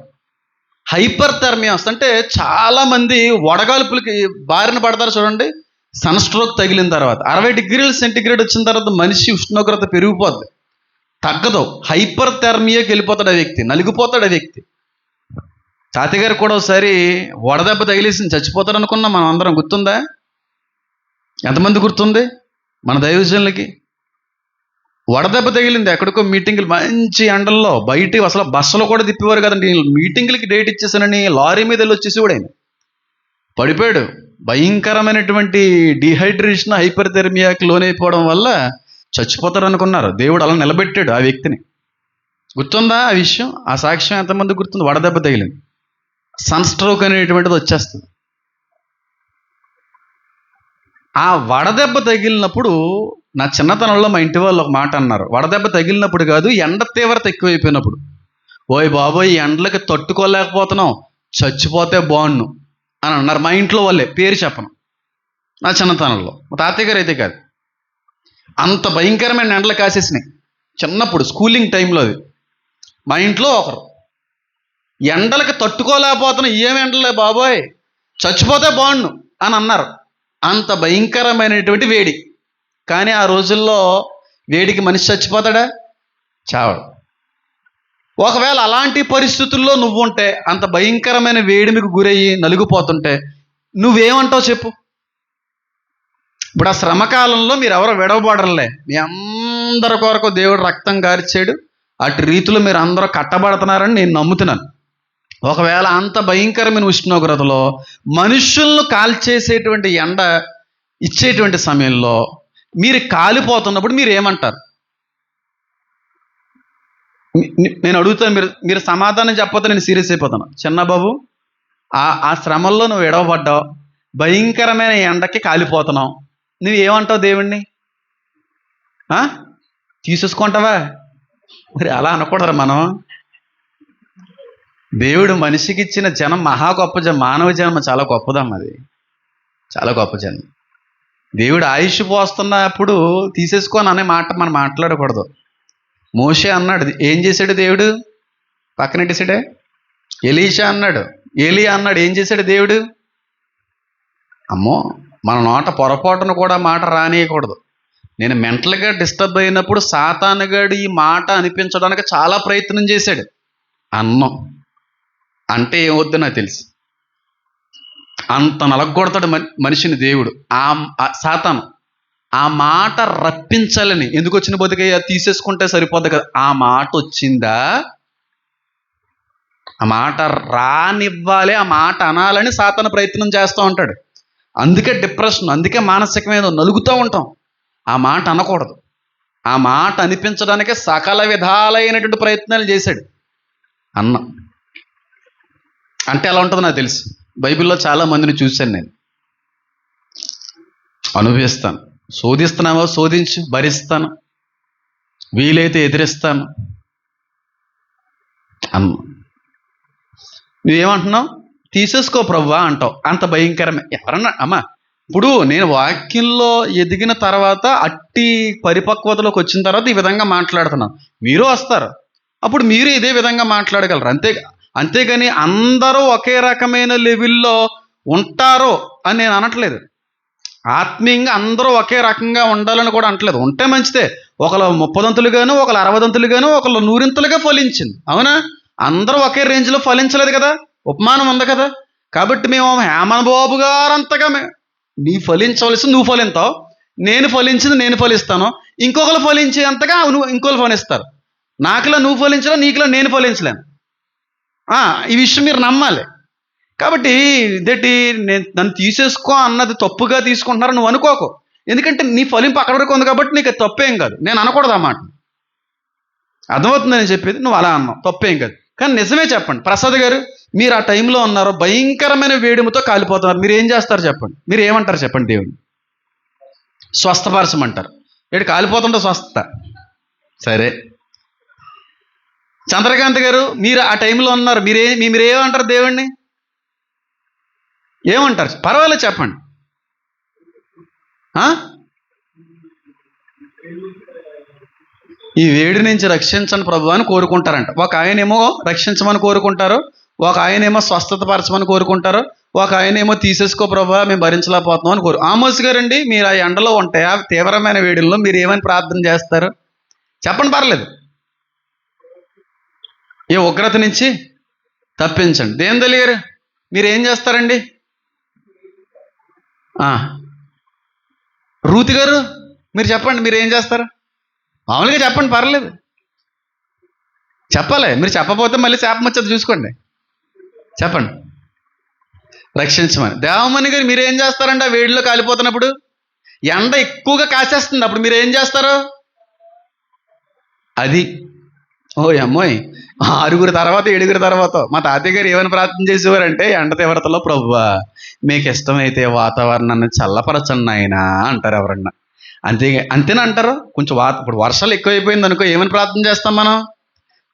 హైపర్ థెర్మియా వస్తుంటే చాలామంది వడగాల్పులకి బారిన పడతారు చూడండి. సన్ స్ట్రోక్ తగిలిన తర్వాత 60 degrees సెంటిగ్రేడ్ వచ్చిన తర్వాత మనిషి ఉష్ణోగ్రత పెరిగిపోద్ది, తగ్గదు. హైపర్ థెర్మియాకి వెళ్ళిపోతాడు ఆ వ్యక్తి, నలిగిపోతాడు ఆ వ్యక్తి. తాతయ్య గారు కూడా ఒకసారి వడదెబ్బ తగిలేసి చచ్చిపోతాడు అనుకున్నాం మనం అందరం. గుర్తుందా? ఎంతమంది గుర్తుంది? మన దైవజనులకి వడదెబ్బ తగిలింది. ఎక్కడికో మీటింగులు, మంచి ఎండల్లో బయట అసలు బస్సులో కూడా తిప్పేవారు కదండి. మీటింగులకి డేట్ ఇచ్చేసానని లారీ మీద వెళ్ళి వచ్చేసి కూడా ఆయన పడిపోయాడు. భయంకరమైనటువంటి డిహైడ్రేషన్, హైపర్ థెర్మియాకి లోనైపోవడం వల్ల చచ్చిపోతారు అనుకున్నారు. దేవుడు అలా నిలబెట్టాడు ఆ వ్యక్తిని. గుర్తుందా ఆ విషయం? ఆ సాక్ష్యం ఎంతమంది గుర్తుంది? వడదెబ్బ తగిలింది, సన్ స్ట్రోక్ అనేటువంటిది వచ్చేస్తుంది. ఆ వడదెబ్బ తగిలినప్పుడు నా చిన్నతనంలో మా ఇంటి వాళ్ళు ఒక మాట అన్నారు. వడదెబ్బ తగిలినప్పుడు కాదు, ఎండ తీవ్రత ఎక్కువైపోయినప్పుడు. ఓయ్ బాబోయ్, ఈ ఎండలకి తట్టుకోలేకపోతున్నాం, చచ్చిపోతే బాగుండు అని అన్నారు. మా ఇంట్లో వాళ్ళే, పేరు చెప్పను, నా చిన్నతనంలో. మా తాతయ్య గారు అయితే కాదు. అంత భయంకరమైన ఎండలు కాసేసినాయి చిన్నప్పుడు, స్కూలింగ్ టైంలో. అది మా ఇంట్లో ఒకరు ఎండలకి తట్టుకోలేకపోతున్నా, ఏమి ఎండలే బాబోయ్, చచ్చిపోతే బాగుండు అని అన్నారు. అంత భయంకరమైనటువంటి వేడి. కానీ ఆ రోజుల్లో వేడికి మనిషి చచ్చిపోతాడా? చావడు. ఒకవేళ అలాంటి పరిస్థితుల్లో నువ్వు ఉంటే, అంత భయంకరమైన వేడిమికి గురయ్యి నలిగిపోతుంటే నువ్వేమంటావు చెప్పు? ఇప్పుడు ఆ శ్రమకాలంలో మీరు ఎవరో విడవబడరులే, మీ అందరి కొరకు దేవుడు రక్తం గార్చాడు, అటు రీతిలో మీరు అందరూ కట్టబడుతున్నారని నేను నమ్ముతున్నాను. ఒకవేళ అంత భయంకరమైన ఉష్ణోగ్రతలో మనుషులను కాల్చేసేటువంటి ఎండ ఇచ్చేటువంటి సమయంలో మీరు కాలిపోతున్నప్పుడు మీరు ఏమంటారు? నేను అడుగుతాను, మీరు సమాధానం చెప్పకపోతే నేను సీరియస్ అయిపోతాను. చిన్నబాబు, ఆ శ్రమల్లో నువ్వు ఎడవబడ్డావు, భయంకరమైన ఎండకి కాలిపోతున్నావు, నువ్వు ఏమంటావు దేవుణ్ణి? తీసేసుకుంటావా? మరి అలా అనకూడదు మనం. దేవుడు మనిషికి ఇచ్చిన జనం మహా గొప్ప జనం. మానవ జన్మ చాలా గొప్పదమ్మ, అది చాలా గొప్ప జన్మ. దేవుడు ఆయుష్ పోస్తున్నప్పుడు తీసేసుకొని అనే మాట మనం మాట్లాడకూడదు. మోషే అన్నాడు, ఏం చేశాడు దేవుడు? పక్కనెట్టేసాడే. ఎలీషా అన్నాడు, ఏలియా అన్నాడు, ఏం చేశాడు దేవుడు? అమ్మో, మన నోట పొరపాటును కూడా మాట రానియకూడదు. నేను మెంటల్గా డిస్టర్బ్ అయినప్పుడు సాతానుగాడు ఈ మాట అనిపించడానికి చాలా ప్రయత్నం చేశాడు. అన్నం అంటే ఏమొద్దు నాకు తెలుసు, అంత నలగొడతాడు మనిషిని దేవుడు. సాతాను ఆ మాట రప్పించాలని. ఎందుకు వచ్చిన బతికయ్యా, తీసేసుకుంటే సరిపోద్ది కదా. ఆ మాట వచ్చిందా, ఆ మాట రానివ్వాలి, ఆ మాట అనాలని సాతాను ప్రయత్నం చేస్తూ ఉంటాడు. అందుకే డిప్రెషన్, అందుకే మానసికమైన నలుగుతూ ఉంటాం. ఆ మాట అనకూడదు. ఆ మాట అనిపించడానికే సకల విధాలైనటువంటి ప్రయత్నాలు చేశాడు. అన్నం అంటే ఎలా ఉంటుందో నాకు తెలుసు. బైబిల్లో చాలా మందిని చూశాను నేను. అనుభవిస్తాను. శోధిస్తున్నావో శోధించు, భరిస్తాను, వీలైతే ఎదిరిస్తాను అమ్మ. నువ్వేమంటున్నావు? తీసేసుకో ప్రభువా అంటావు. అంత భయంకరమే. ఎవరన్నా అమ్మా, ఇప్పుడు నేను వాక్యంలో ఎదిగిన తర్వాత, అట్టి పరిపక్వతలోకి వచ్చిన తర్వాత ఈ విధంగా మాట్లాడుతున్నాను. మీరు వస్తారు, అప్పుడు మీరు ఇదే విధంగా మాట్లాడగలరు. అంతేగాని అందరూ ఒకే రకమైన లెవెల్లో ఉంటారో అని నేను అనట్లేదు. ఆత్మీయంగా అందరూ ఒకే రకంగా ఉండాలని కూడా అనట్లేదు. ఉంటే మంచిదే. ఒకళ్ళు 30 ఒకళ్ళు 60 ఒకళ్ళు 100 ఫలించింది. అవునా? అందరూ ఒకే రేంజ్లో ఫలించలేదు కదా, ఉపమానం ఉంది కదా. కాబట్టి మేము హేమన్ బాబు గారంతగా నీ ఫలించవలసింది నువ్వు ఫలింతావు, నేను ఫలించింది నేను ఫలిస్తాను, ఇంకొకరు ఫలించేంతగా నువ్వు ఇంకొకరు ఫలిస్తారు. నాకులా నువ్వు ఫలించలే, నీకులా నేను ఫలించలేను. ఈ విషయం మీరు నమ్మాలి. కాబట్టి ఇదేంటి, నేను నన్ను తీసేసుకో అన్నది తప్పుగా తీసుకుంటున్నారు నువ్వు అనుకోకు. ఎందుకంటే నీ ఫలింపు అక్కడ వరకు ఉంది కాబట్టి నీకు తప్పేం కాదు. నేను అనకూడదు ఆ మాట. అర్థమవుతుందని చెప్పేది. నువ్వు అలా అన్నావు, తప్పేం కాదు. కానీ నిజమే చెప్పండి. ప్రసాద్ గారు, మీరు ఆ టైంలో ఉన్నారు, భయంకరమైన వేడిమితో కాలిపోతున్నారు, మీరు ఏం చేస్తారు చెప్పండి? మీరు ఏమంటారు చెప్పండి? దేవుని స్వస్థపరచమంటారు. ఏడు కాలిపోతుంటే స్వస్థత సరే. చంద్రకాంత్ గారు, మీరు ఆ టైంలో ఉన్నారు, మీరేమంటారు దేవుణ్ణి? ఏమంటారు? పర్వాలేదు చెప్పండి. ఈ వేడి నుంచి రక్షించని ప్రభు అని కోరుకుంటారంట. ఒక ఆయనేమో రక్షించమని కోరుకుంటారు, ఒక ఆయనేమో స్వస్థత పరచమని కోరుకుంటారు, ఒక ఆయనేమో తీసేసుకో ప్రభు మేము భరించలేకపోతున్నాం అని ఆమోస్ గారండి, మీరు ఆ ఎండలో ఉంటే, ఆ తీవ్రమైన వేడిలో మీరు ఏమని ప్రార్థన చేస్తారు చెప్పండి? పర్లేదు. ఈ ఉగ్రత నుంచి తప్పించండి. దేందలి గారు, మీరు ఏం చేస్తారండి? రూతి గారు, మీరు చెప్పండి, మీరు ఏం చేస్తారు? మామూలుగా చెప్పండి, పర్లేదు, చెప్పాలి. మీరు చెప్పకపోతే మళ్ళీ శాపం వచ్చేది చూసుకోండి. చెప్పండి. రక్షించమని. దేవమణి గారు, మీరు ఏం చేస్తారండి ఆ వేడిలో కాలిపోతున్నప్పుడు? ఎండ ఎక్కువగా కాసేస్తుంది, అప్పుడు మీరు ఏం చేస్తారు? అది అమ్మోయ్, 6 తర్వాత 7 తర్వాత మా తాతయ్య గారు ఏమని ప్రార్థన చేసేవారంటే, ఎండ తీవ్రతలో ప్రభువా మీకు ఇష్టమైతే వాతావరణాన్ని చల్లపరచండి ఆయన అంటారు ఎవరన్నా. అంతేనా అంటారు? కొంచెం ఇప్పుడు వర్షాలు ఎక్కువైపోయింది అనుకో, ఏమని ప్రార్థన చేస్తాం మనం?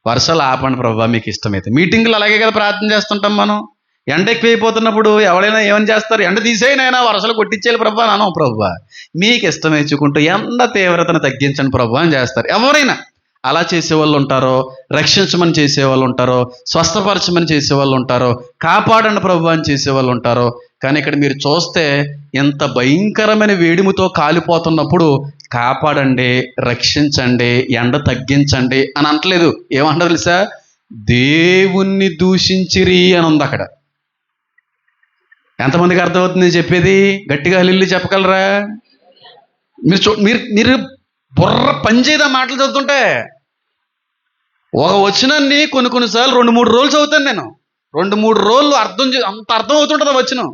వర్షాలు ఆపండి ప్రభువా మీకు ఇష్టమైతే. మీటింగులు అలాగే కదా ప్రార్థన చేస్తుంటాం మనం. ఎండ ఎక్కువైపోతున్నప్పుడు ఎవరైనా ఏమని చేస్తారు? ఎండ తీసేయనైనా వరసలు కొట్టించేయాలి ప్రభు అని అనం. ప్రభు మీకు ఇష్టం ఇచ్చుకుంటూ ఎండ తీవ్రతను తగ్గించండి ప్రభు అని చేస్తారు. ఎవరైనా అలా చేసేవాళ్ళు ఉంటారో, రక్షించమని చేసేవాళ్ళు ఉంటారో, స్వస్థపరచమని చేసేవాళ్ళు ఉంటారో, కాపాడండి ప్రభు అని చేసేవాళ్ళు ఉంటారో. కానీ ఇక్కడ మీరు చూస్తే ఎంత భయంకరమైన వేడిముతో కాలిపోతున్నప్పుడు కాపాడండి, రక్షించండి, ఎండ తగ్గించండి అని అంటలేదు. ఏమంటారు తెలుసా? దేవుణ్ణి దూషించిరి అని ఉంది అక్కడ. ఎంతమందికి అర్థమవుతుంది చెప్పేది? గట్టిగా హల్లెలూయా చెప్పగలరా? మీరు బుర్ర పనిచేయదా మాటలు చదువుతుంటే? ఒక వచనాన్ని కొన్నిసార్లు 2-3 రోజులు చదువుతాను నేను. 2-3 రోజులు అంత అర్థం అవుతుంటుంది ఆ వచనం.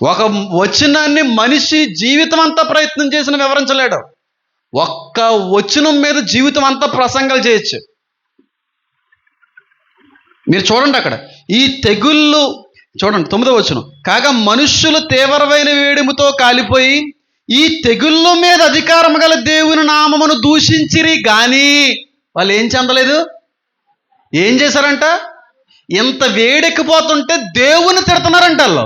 ఒక వచనాన్ని మనిషి జీవితం అంతా ప్రయత్నం చేసిన వివరించలేడు. ఒక్క వచనం మీద జీవితం అంతా ప్రసంగాలు చేయొచ్చు. మీరు చూడండి అక్కడ ఈ తెగుళ్ళు చూడండి 9వ వచనం. కాగా మనుష్యులు తీవ్రమైన వేడిముతో కాలిపోయి ఈ తెగుళ్ళ మీద అధికారం గల దేవుని నామమును దూషించిరి గాని వాళ్ళు ఏం చెందలేదు. ఏం చేశారంట? ఇంత వేడెక్కిపోతుంటే దేవుని తిడుతున్నారంట వాళ్ళు.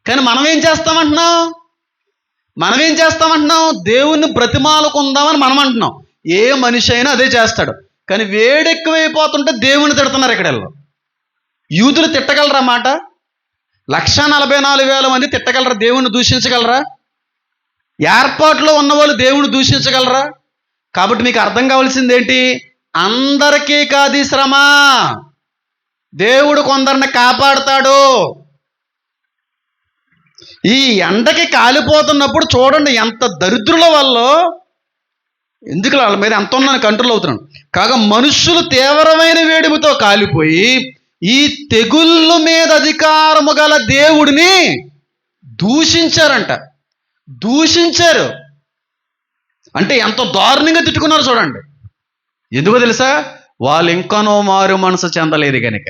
కానీ మనం ఏం చేస్తామంటున్నాం? దేవుణ్ణి బ్రతిమాలుకుందామని మనం అంటున్నాం. ఏ మనిషి అయినా అదే చేస్తాడు. కానీ వేడెక్కువైపోతుంటే దేవుని తిడుతున్నారు ఇక్కడ వాళ్ళు. యూదులు తిట్టగలరా మాట? 144,000 మంది తిట్టగలరా? దేవుణ్ణి దూషించగలరా? ఏర్పాటులో ఉన్నవాళ్ళు దేవుణ్ణి దూషించగలరా? కాబట్టి మీకు అర్థం కావాల్సింది ఏంటి? అందరికీ కాదు శ్రమ. దేవుడు కొందరిని కాపాడుతాడు. ఈ ఎండకి కాలిపోతున్నప్పుడు చూడండి ఎంత దరిద్రుల వల్ల, ఎందుకు వాళ్ళ మీద ఎంత ఉన్నాను కంట్రోల్ అవుతున్నాను. కాగా మనుష్యులు తీవ్రమైన వేడిమితో కాలిపోయి ఈ తెగుళ్ళ మీద అధికారము గల దేవుడిని దూషించారంట. దూషించారు అంటే ఎంత దారుణంగా తిట్టుకున్నారు చూడండి. ఎందుకో తెలుసా? వాళ్ళు ఇంకనో మారు మనసు చెందలేదు కనుక.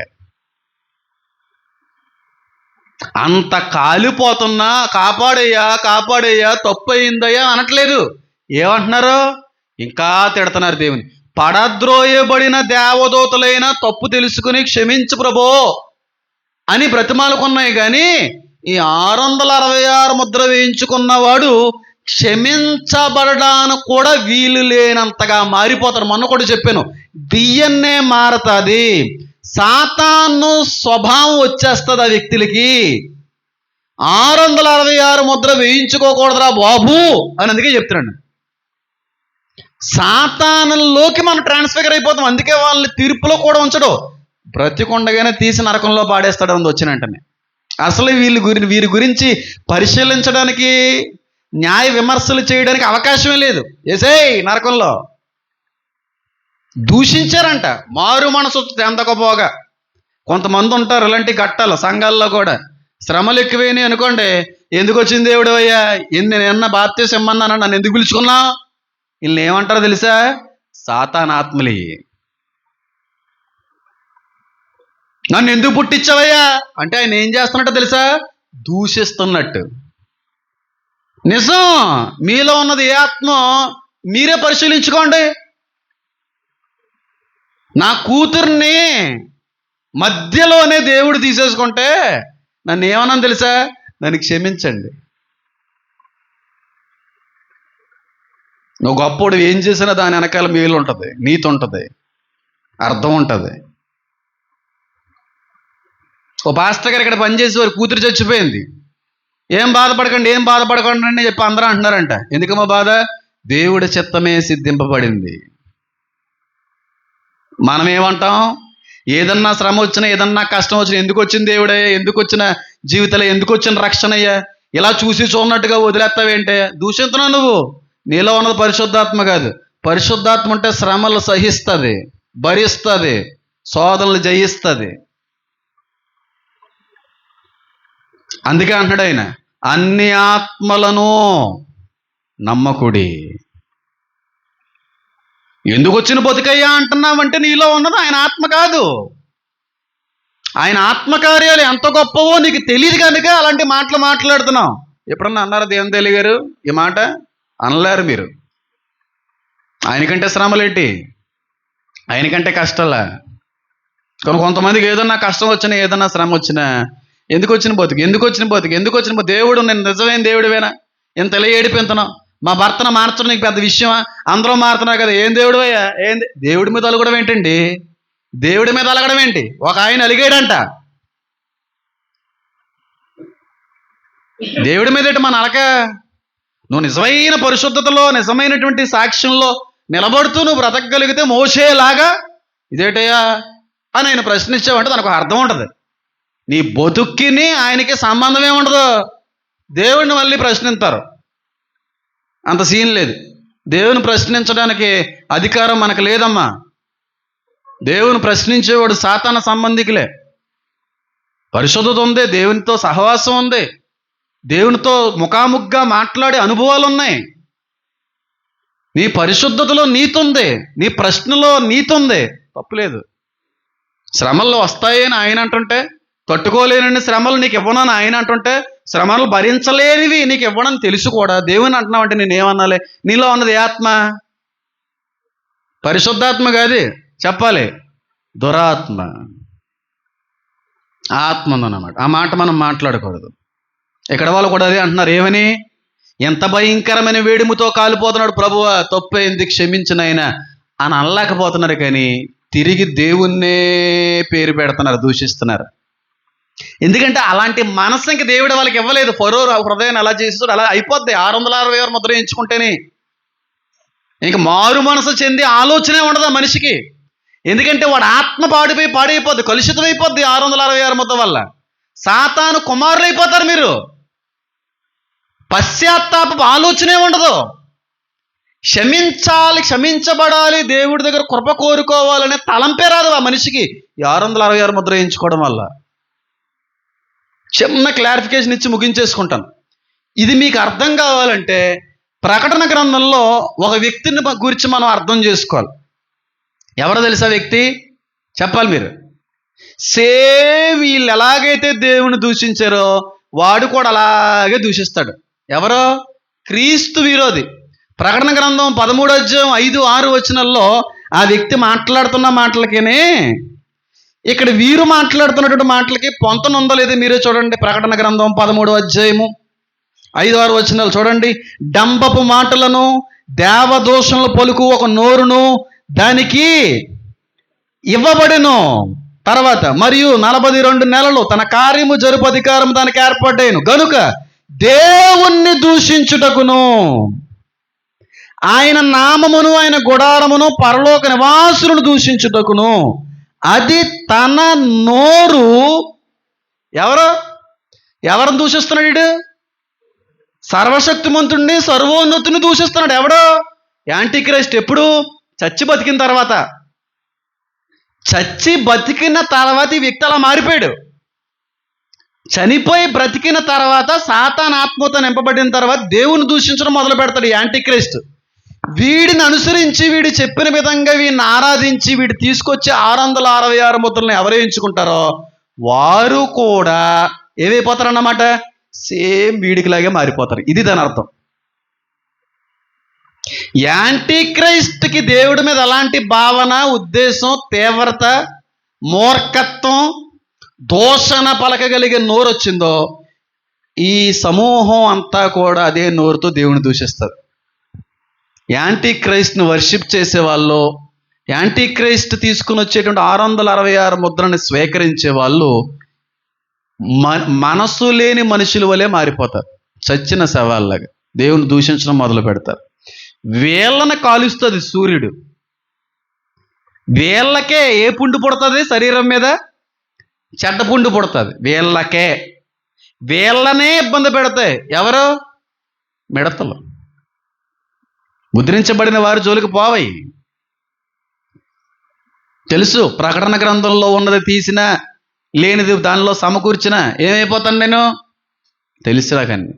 అంత కాలిపోతున్నా కాపాడయ్యా తప్పు అయిందయ్యా అనట్లేదు. ఏమంటున్నారు? ఇంకా తిడుతున్నారు దేవుని. పడద్రోయబడిన దేవదూతలైన తప్పు తెలుసుకుని క్షమించు ప్రభో అని బ్రతిమాలుకున్నాయి. కానీ ఈ 666 ముద్ర వేయించుకున్నవాడు క్షమించబడడానికి కూడా వీలు లేనంతగా మారిపోతారు. మొన్న కూడా చెప్పాను, DNA మారుతుంది, సాతాను స్వభావం వచ్చేస్తుంది ఆ వ్యక్తులకి. 666 ముద్ర వేయించుకోకూడదురా బాబు అని అందుకే చెప్తున్నాను. సాతానులోకి మనం ట్రాన్స్ఫర్ అయిపోతాం. అందుకే వాళ్ళని తీర్పులో కూడా ఉంచడు, బ్రతికొండగానే తీసి నరకంలో పాడేస్తాడు అంది వచ్చిన వెంటనే. అసలు వీరి గురించి పరిశీలించడానికి, న్యాయ విమర్శలు చేయడానికి అవకాశమే లేదు. ఏసేయ్ నరకంలో. దూషించారంట. మారు మనసు చెందకపోగా కొంతమంది ఉంటారు ఇలాంటి ఘట్టాలు సంఘాల్లో కూడా. శ్రమలు ఎక్కువైనాయి అనుకోండి, ఎందుకు వచ్చింది దేవుడు అయ్యా, నేను బాప్తీసం ఇమ్మన్నాను, నన్ను ఎందుకు పిలుచుకున్నావు? వీళ్ళని ఏమంటారో తెలుసా? సాతానాత్మలి. నన్ను ఎందుకు పుట్టించావయ్యా అంటే ఆయన ఏం చేస్తున్నట్టు తెలుసా? దూషిస్తున్నట్టు. నిజం, మీలో ఉన్నది ఏ ఆత్మ మీరే పరిశీలించుకోండి. నా కూతుర్ని మధ్యలోనే దేవుడు తీసేసుకుంటే నన్ను ఏమన్నాను తెలుసా? నన్ను క్షమించండి. నువ్వు గొప్పోడు ఏం చేసినా దాని వెనకాల మేలు ఉంటుంది, నీతి ఉంటుంది, అర్థం ఉంటుంది. ఓ పాస్టర్ గారు ఇక్కడ పనిచేసేవారు, కూతురు చచ్చిపోయింది. ఏం బాధపడకండి అని చెప్పి అందరూ అంటున్నారంట. ఎందుకమ్మా బాధ? దేవుడి చిత్తమే సిద్ధింపబడింది. మనం ఏమంటాం? ఏదన్నా శ్రమ వచ్చినా, ఏదన్నా కష్టం వచ్చినా, ఎందుకు వచ్చింది దేవుడయ్యా, ఎందుకు వచ్చిన జీవితంలో, ఎందుకు వచ్చిన రక్షణ అయ్యా, ఇలా చూసి చూడనట్టుగా వదిలేస్తావేంటే? దూషిస్తున్నావు నువ్వు. నీలో ఉన్నది పరిశుద్ధాత్మ కాదు. పరిశుద్ధాత్మ అంటే శ్రమలు సహిస్తుంది, భరిస్తుంది, శోధనలు జయిస్తుంది. అందుకే అంటున్నాడు ఆయన, అన్ని ఆత్మలను నమ్మకుడి. ఎందుకు వచ్చిన బతుకయ్యా అంటున్నావంటే నీలో ఉన్నది ఆయన ఆత్మ కాదు. ఆయన ఆత్మకార్యాలు ఎంత గొప్పవో నీకు తెలియదు కనుక అలాంటి మాటలు మాట్లాడుతున్నావు. ఎప్పుడన్నా అన్నారా దేవుని తల్లి గారు ఈ మాట? అనలేరు మీరు. ఆయనకంటే శ్రమలేంటి, ఆయనకంటే కష్టాలా? కానీ కొంతమందికి ఏదన్నా కష్టం వచ్చినా ఏదన్నా శ్రమ వచ్చినా ఎందుకు వచ్చిన బతుకు, ఎందుకు వచ్చిన బతుకు, ఎందుకు వచ్చిన దేవుడు నేను నిజమైన దేవుడివేనా, ఇంత ఇలా ఏడిపింతున్నావు, మా భర్తను మార్చడం నీకు పెద్ద విషయమా, అందరూ మారుతున్నారు కదా, ఏం దేవుడు అయ్యా, ఏంది దేవుడి మీద అలగడం ఏంటండి, దేవుడి మీద అలగడం ఏంటి? ఒక ఆయన అలిగాడంట, దేవుడి మీద ఏంటి మన అలక? నువ్వు నిజమైన పరిశుద్ధతలో నిజమైనటువంటి సాక్ష్యంలో నిలబడుతూ నువ్వు బ్రతకగలిగితే మోషేలాగా ఇదేటయ్యా అని ఆయన ప్రశ్నించావంటే దానికి ఒక అర్థం ఉంటుంది. నీ బతుక్కిని ఆయనకి సంబంధమే ఉండదు. దేవుడిని మళ్ళీ ప్రశ్నిస్తారు, అంత సీన్ లేదు. దేవుని ప్రశ్నించడానికి అధికారం మనకు లేదమ్మా. దేవుని ప్రశ్నించేవాడు సాతాన సంబంధికులే. పరిశుద్ధత ఉంది, దేవునితో సహవాసం ఉంది, దేవునితో ముఖాముఖిగా మాట్లాడే అనుభవాలు ఉన్నాయి. నీ పరిశుద్ధతలో నీతి ఉంది, నీ ప్రశ్నలో నీతి ఉంది, తప్పులేదు. శ్రమలు వస్తాయని ఆయన అంటుంటే, తట్టుకోలేనని శ్రమలు నీకు ఇవ్వనని ఆయన అంటుంటే, శ్రమలు భరించలేనివి నీకు ఇవ్వనని తెలుసు కూడా దేవుని అంటున్నావంటే నేనేమన్నాలి? నీలో ఉన్నది ఏ ఆత్మ? పరిశుద్ధాత్మ కాదు, చెప్పాలి దురాత్మ. ఆత్మ ఉందన్నమాట. ఆ మాట మనం మాట్లాడకూడదు. ఇక్కడ వాళ్ళు కూడా అదే అంటున్నారు, ఏమని? ఎంత భయంకరమైన వేడిముతో కాలిపోతున్నాడు ప్రభువా, తప్పైంది క్షమించిన ఆయన అని అనలేకపోతున్నారు. కానీ తిరిగి దేవుణ్ణే పేరు పెడుతున్నారు, దూషిస్తున్నారు. ఎందుకంటే అలాంటి మనసు ఇంక దేవుడు వాళ్ళకి ఇవ్వలేదు. ఫరో హృదయాన్ని అలా చేస్తాడు, అలా అయిపోద్ది. 666 ముద్ర ఎంచుకుంటేనే ఇంక మారు మనసు చెంది ఆలోచనే ఉండదు ఆ మనిషికి. ఎందుకంటే వాడు ఆత్మ పాడైపోద్ది, కలుషితం అయిపోద్ది 666 ముద్ర వల్ల. సాతాను కుమారులు అయిపోతారు మీరు. పశ్చాత్తాప ఆలోచనే ఉండదు. క్షమించాలి, క్షమించబడాలి, దేవుడి దగ్గర కృప కోరుకోవాలనే తలంపే రాదు ఆ మనిషికి 666 ముద్ర వేయించుకోవడం వల్ల. చిన్న క్లారిఫికేషన్ ఇచ్చి ముగించేసుకుంటాను. ఇది మీకు అర్థం కావాలంటే ప్రకటన గ్రంథంలో ఒక వ్యక్తిని గురించి మనం అర్థం చేసుకోవాలి. ఎవరో తెలుసా వ్యక్తి? చెప్పాలి మీరు. సేమ్ వీళ్ళు ఎలాగైతే దేవుని దూషించారో వాడు కూడా అలాగే దూషిస్తాడు. ఎవరో? క్రీస్తు విరోధి. ప్రకటన గ్రంథం 13వ అధ్యాయం 5-6 వచనాల్లో ఆ వ్యక్తి మాట్లాడుతున్న మాటలకేనే ఇక్కడ వీరు మాట్లాడుతున్నటువంటి మాటలకి పొంతన ఉందో లేదో మీరే చూడండి. ప్రకటన గ్రంథం 13వ అధ్యాయము 5-6 వచనాలు చూడండి. డంబపు మాటలను దేవదోషణలు పలుకు ఒక నోరును దానికి ఇవ్వబడెను. తర్వాత మరియు 42 నెలలు తన కార్యము జరుపు అధికారం దానికి ఏర్పడ్డాను గనుక దేవుణ్ణి దూషించుటకును ఆయన నామమును ఆయన గుడారమును పరలోక నివాసులను దూషించుటకును అది తన నోరు. ఎవరిని దూషిస్తున్నాడు వీడు? సర్వశక్తిమంతుడిని, సర్వోన్నతుని దూషిస్తున్నాడు. ఎవడో? యాంటీక్రైస్ట్. ఎప్పుడు? చచ్చి బతికిన తర్వాత. చచ్చి బతికిన తర్వాత ఈ వ్యక్తి అలా మారిపోయాడు. చనిపోయి బ్రతికిన తర్వాత సాతాన్ ఆత్మతో నింపబడిన తర్వాత దేవుని దూషించడం మొదలు పెడతాడు యాంటీక్రైస్ట్. వీడిని అనుసరించి వీడు చెప్పిన విధంగా వీడిని ఆరాధించి వీడు తీసుకొచ్చి 666 ముద్రలను ఎవరు ఎంచుకుంటారో వారు కూడా ఏమైపోతారన్నమాట? సేమ్ వీడికిలాగే మారిపోతారు. ఇది దాని అర్థం. యాంటీక్రైస్ట్కి దేవుడి మీద అలాంటి భావన, ఉద్దేశం, తీవ్రత, మూర్ఖత్వం, దోషణ పలకగలిగే నోరు వచ్చిందో ఈ సమూహం అంతా కూడా అదే నోరుతో దేవుని దూషిస్తారు. యాంటీక్రైస్ట్ని వర్షిప్ చేసే వాళ్ళు, యాంటీక్రైస్ట్ తీసుకుని వచ్చేటువంటి 666 ముద్రని స్వీకరించే వాళ్ళు మనసు లేని మనుషుల వలె మారిపోతారు. చచ్చిన శవాల్లాగా దేవుని దూషించడం మొదలు పెడతారు. వీళ్ళని కాలుస్తుంది సూర్యుడు. వీళ్ళకే ఏ పుండు పుడుతుంది శరీరం మీద? చెడ్డ పుండు పుడుతుంది వీళ్ళకే. వీళ్ళనే ఇబ్బంది పెడతాయి. ఎవరు? మిడతలు. ముద్రించబడిన వారి జోలికి పోవయి. తెలుసు, ప్రకటన గ్రంథంలో ఉన్నది తీసినా లేనిది దానిలో సమకూర్చిన ఏమైపోతాను నేను? తెలుసురా. కానీ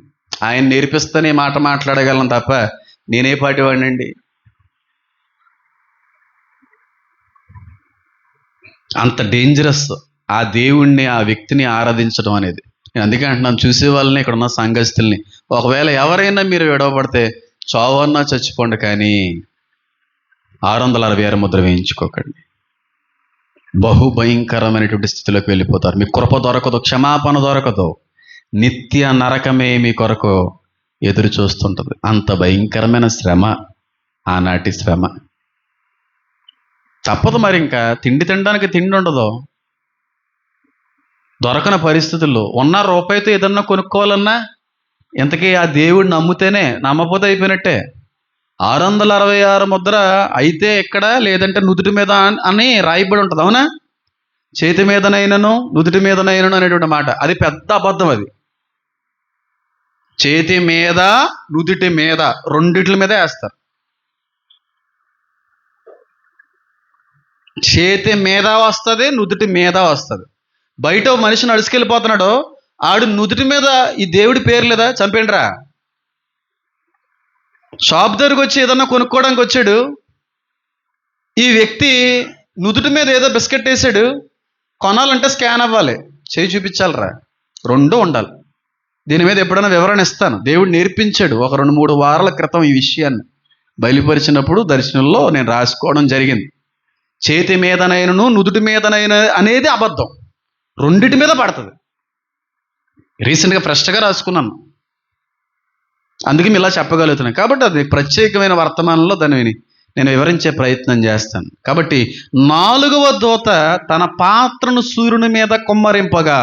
ఆయన నేర్పిస్తేనే మాట మాట్లాడగలను తప్ప నేనే పాటివాడినండి. అంత డేంజరస్ ఆ దేవుణ్ణి, ఆ వ్యక్తిని ఆరాధించడం అనేది. నేను అందుకే అంటున్నాను, చూసే వాళ్ళని, ఇక్కడ ఉన్న సంఘస్థుల్ని, ఒకవేళ ఎవరైనా మీరు విడవబడితే చావన్నా చచ్చిపోండి, కానీ 666 ముద్ర వేయించుకోకండి. బహుభయంకరమైనటువంటి స్థితిలోకి వెళ్ళిపోతారు. మీ కృప దొరకదు, క్షమాపణ దొరకదు, నిత్య నరకమే మీ కొరకు ఎదురు చూస్తుంటుంది. అంత భయంకరమైన శ్రమ ఆనాటి శ్రమ. తప్పదు మరి, ఇంకా తిండి తినడానికి తిండి ఉండదు, దొరకని పరిస్థితుల్లో. ఉన్న రూపాయితో ఏదన్నా కొనుక్కోవాలన్నా ఇంతకీ ఆ దేవుడిని నమ్మితేనే, నమ్మపోతే అయిపోయినట్టే. 666 ముద్ర అయితే ఎక్కడ, లేదంటే నుదుటి మీద అని రాయబడి ఉంటుంది, అవునా? చేతి మీదనైనను నుదుటి మీదనైనను అనేటువంటి మాట, అది పెద్ద అబద్ధం. అది చేతి మీద నుదుటి మీద రెండిట్ల మీద వేస్తారు. చేతి మీద వస్తుంది, నుదుటి మీద వస్తుంది. బయట మనిషి నడుచుకెళ్ళిపోతున్నాడు, ఆడు నుదుటి మీద ఈ దేవుడి పేరు లేదా, చంపేండ్రా. షాప్ దగ్గరకు వచ్చి ఏదన్నా కొనుక్కోవడానికి వచ్చాడు, ఈ వ్యక్తి నుదుటి మీద ఏదో బిస్కెట్ వేసాడు, కొనాలంటే స్కాన్ అవ్వాలి, చేయి చూపించాలరా, రెండు ఉండాలి. దీని మీద ఎప్పుడైనా వివరణ ఇస్తాను. దేవుడు నేర్పించాడు ఒక 2-3 వారాల క్రితం ఈ విషయాన్ని బయలుపరిచినప్పుడు దర్శనంలో నేను రాసుకోవడం జరిగింది. చేతి మీదనైనను నుదుటి మీదనైన అనేది అబద్ధం, రెండిటి మీద పడుతుంది. రీసెంట్గా ఫ్రెష్గా రాసుకున్నాను, అందుకే ఇలా చెప్పగలుగుతున్నాను. కాబట్టి అది ప్రత్యేకమైన వర్తమానంలో దాన్ని నేను వివరించే ప్రయత్నం చేస్తాను. కాబట్టి 4వ దూత తన పాత్రను సూర్యుని మీద కుమ్మరింపగా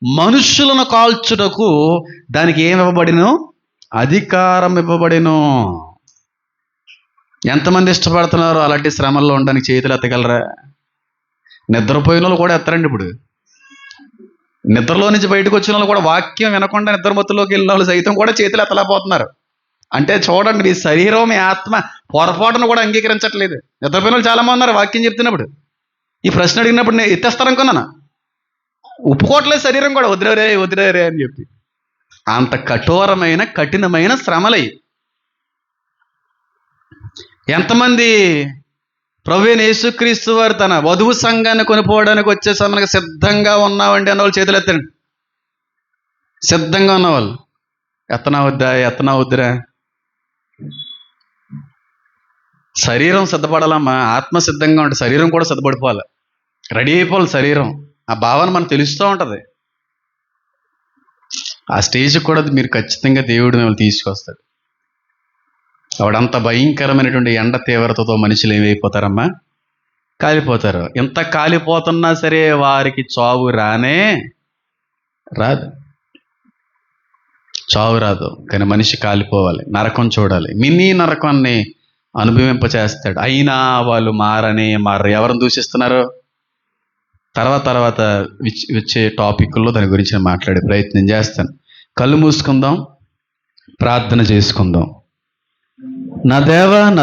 మనుష్యులను కాల్చుటకు దానికి ఏమి ఇవ్వబడినో, అధికారం ఇవ్వబడినో. ఎంతమంది ఇష్టపడుతున్నారు అలాంటి శ్రమల్లో ఉండడానికి? చేతులు ఎత్తగలరా? నిద్రపోయిన వాళ్ళు కూడా ఎత్తరండి. ఇప్పుడు నిద్రలో నుంచి బయటకు వచ్చిన వాళ్ళు కూడా, వాక్యం వినకుండా నిద్రమత్తులోకి వెళ్ళిన వాళ్ళు సైతం కూడా చేతులు ఎత్తలేకపోతున్నారు. అంటే చూడండి, మీ శరీరం మీ ఆత్మ పొరపాటును కూడా అంగీకరించట్లేదు. నిద్రపోయిన వాళ్ళు చాలామంది ఉన్నారు. వాక్యం చెప్తున్నప్పుడు ఈ ప్రశ్న అడిగినప్పుడు నేను ఎత్తేస్తారనుకున్నాను, ఒప్పుకోవట్లేదు శరీరం కూడా, వదిలేరే అని చెప్పి. అంత కఠోరమైన కఠినమైన శ్రమలై. ఎంతమంది ప్రభువైన యేసుక్రీస్తు వారు తన వధువు సంఘాన్ని కొనుక్కోవడానికి వచ్చే సమయానికి సిద్ధంగా ఉన్నామండి అన్నవాళ్ళు చేతులు ఎత్తండి. సిద్ధంగా ఉన్నవాళ్ళు ఎత్తనా వద్దురా. శరీరం సిద్ధపడాలమ్మా, ఆత్మ సిద్ధంగా ఉంటుంది, శరీరం కూడా సిద్ధపడిపోవాలి, రెడీ అయిపోవాలి శరీరం. ఆ భావన మనకు తెలుస్తూ ఉంటుంది. ఆ స్టేజ్కి కూడా మీరు ఖచ్చితంగా దేవుడు మిమ్మల్ని తీసుకొస్తాడు. ఆవిడంత భయంకరమైనటువంటి ఎండ తీవ్రతతో మనుషులు ఏమైపోతారమ్మా? కాలిపోతారు. ఎంత కాలిపోతున్నా సరే వారికి చావు రాదు. చావు రాదు, కానీ మనిషి కాలిపోవాలి, నరకం చూడాలి, మినీ నరకాన్ని అనుభవింపచేస్తాడు. అయినా వాళ్ళు మారరు. ఎవరిని దూషిస్తున్నారు? తర్వాత వచ్చే టాపిక్లో దాని గురించి మాట్లాడే ప్రయత్నం చేస్తాను. కళ్ళు మూసుకుందాం, ప్రార్థన చేసుకుందాం. నా దేవా, నా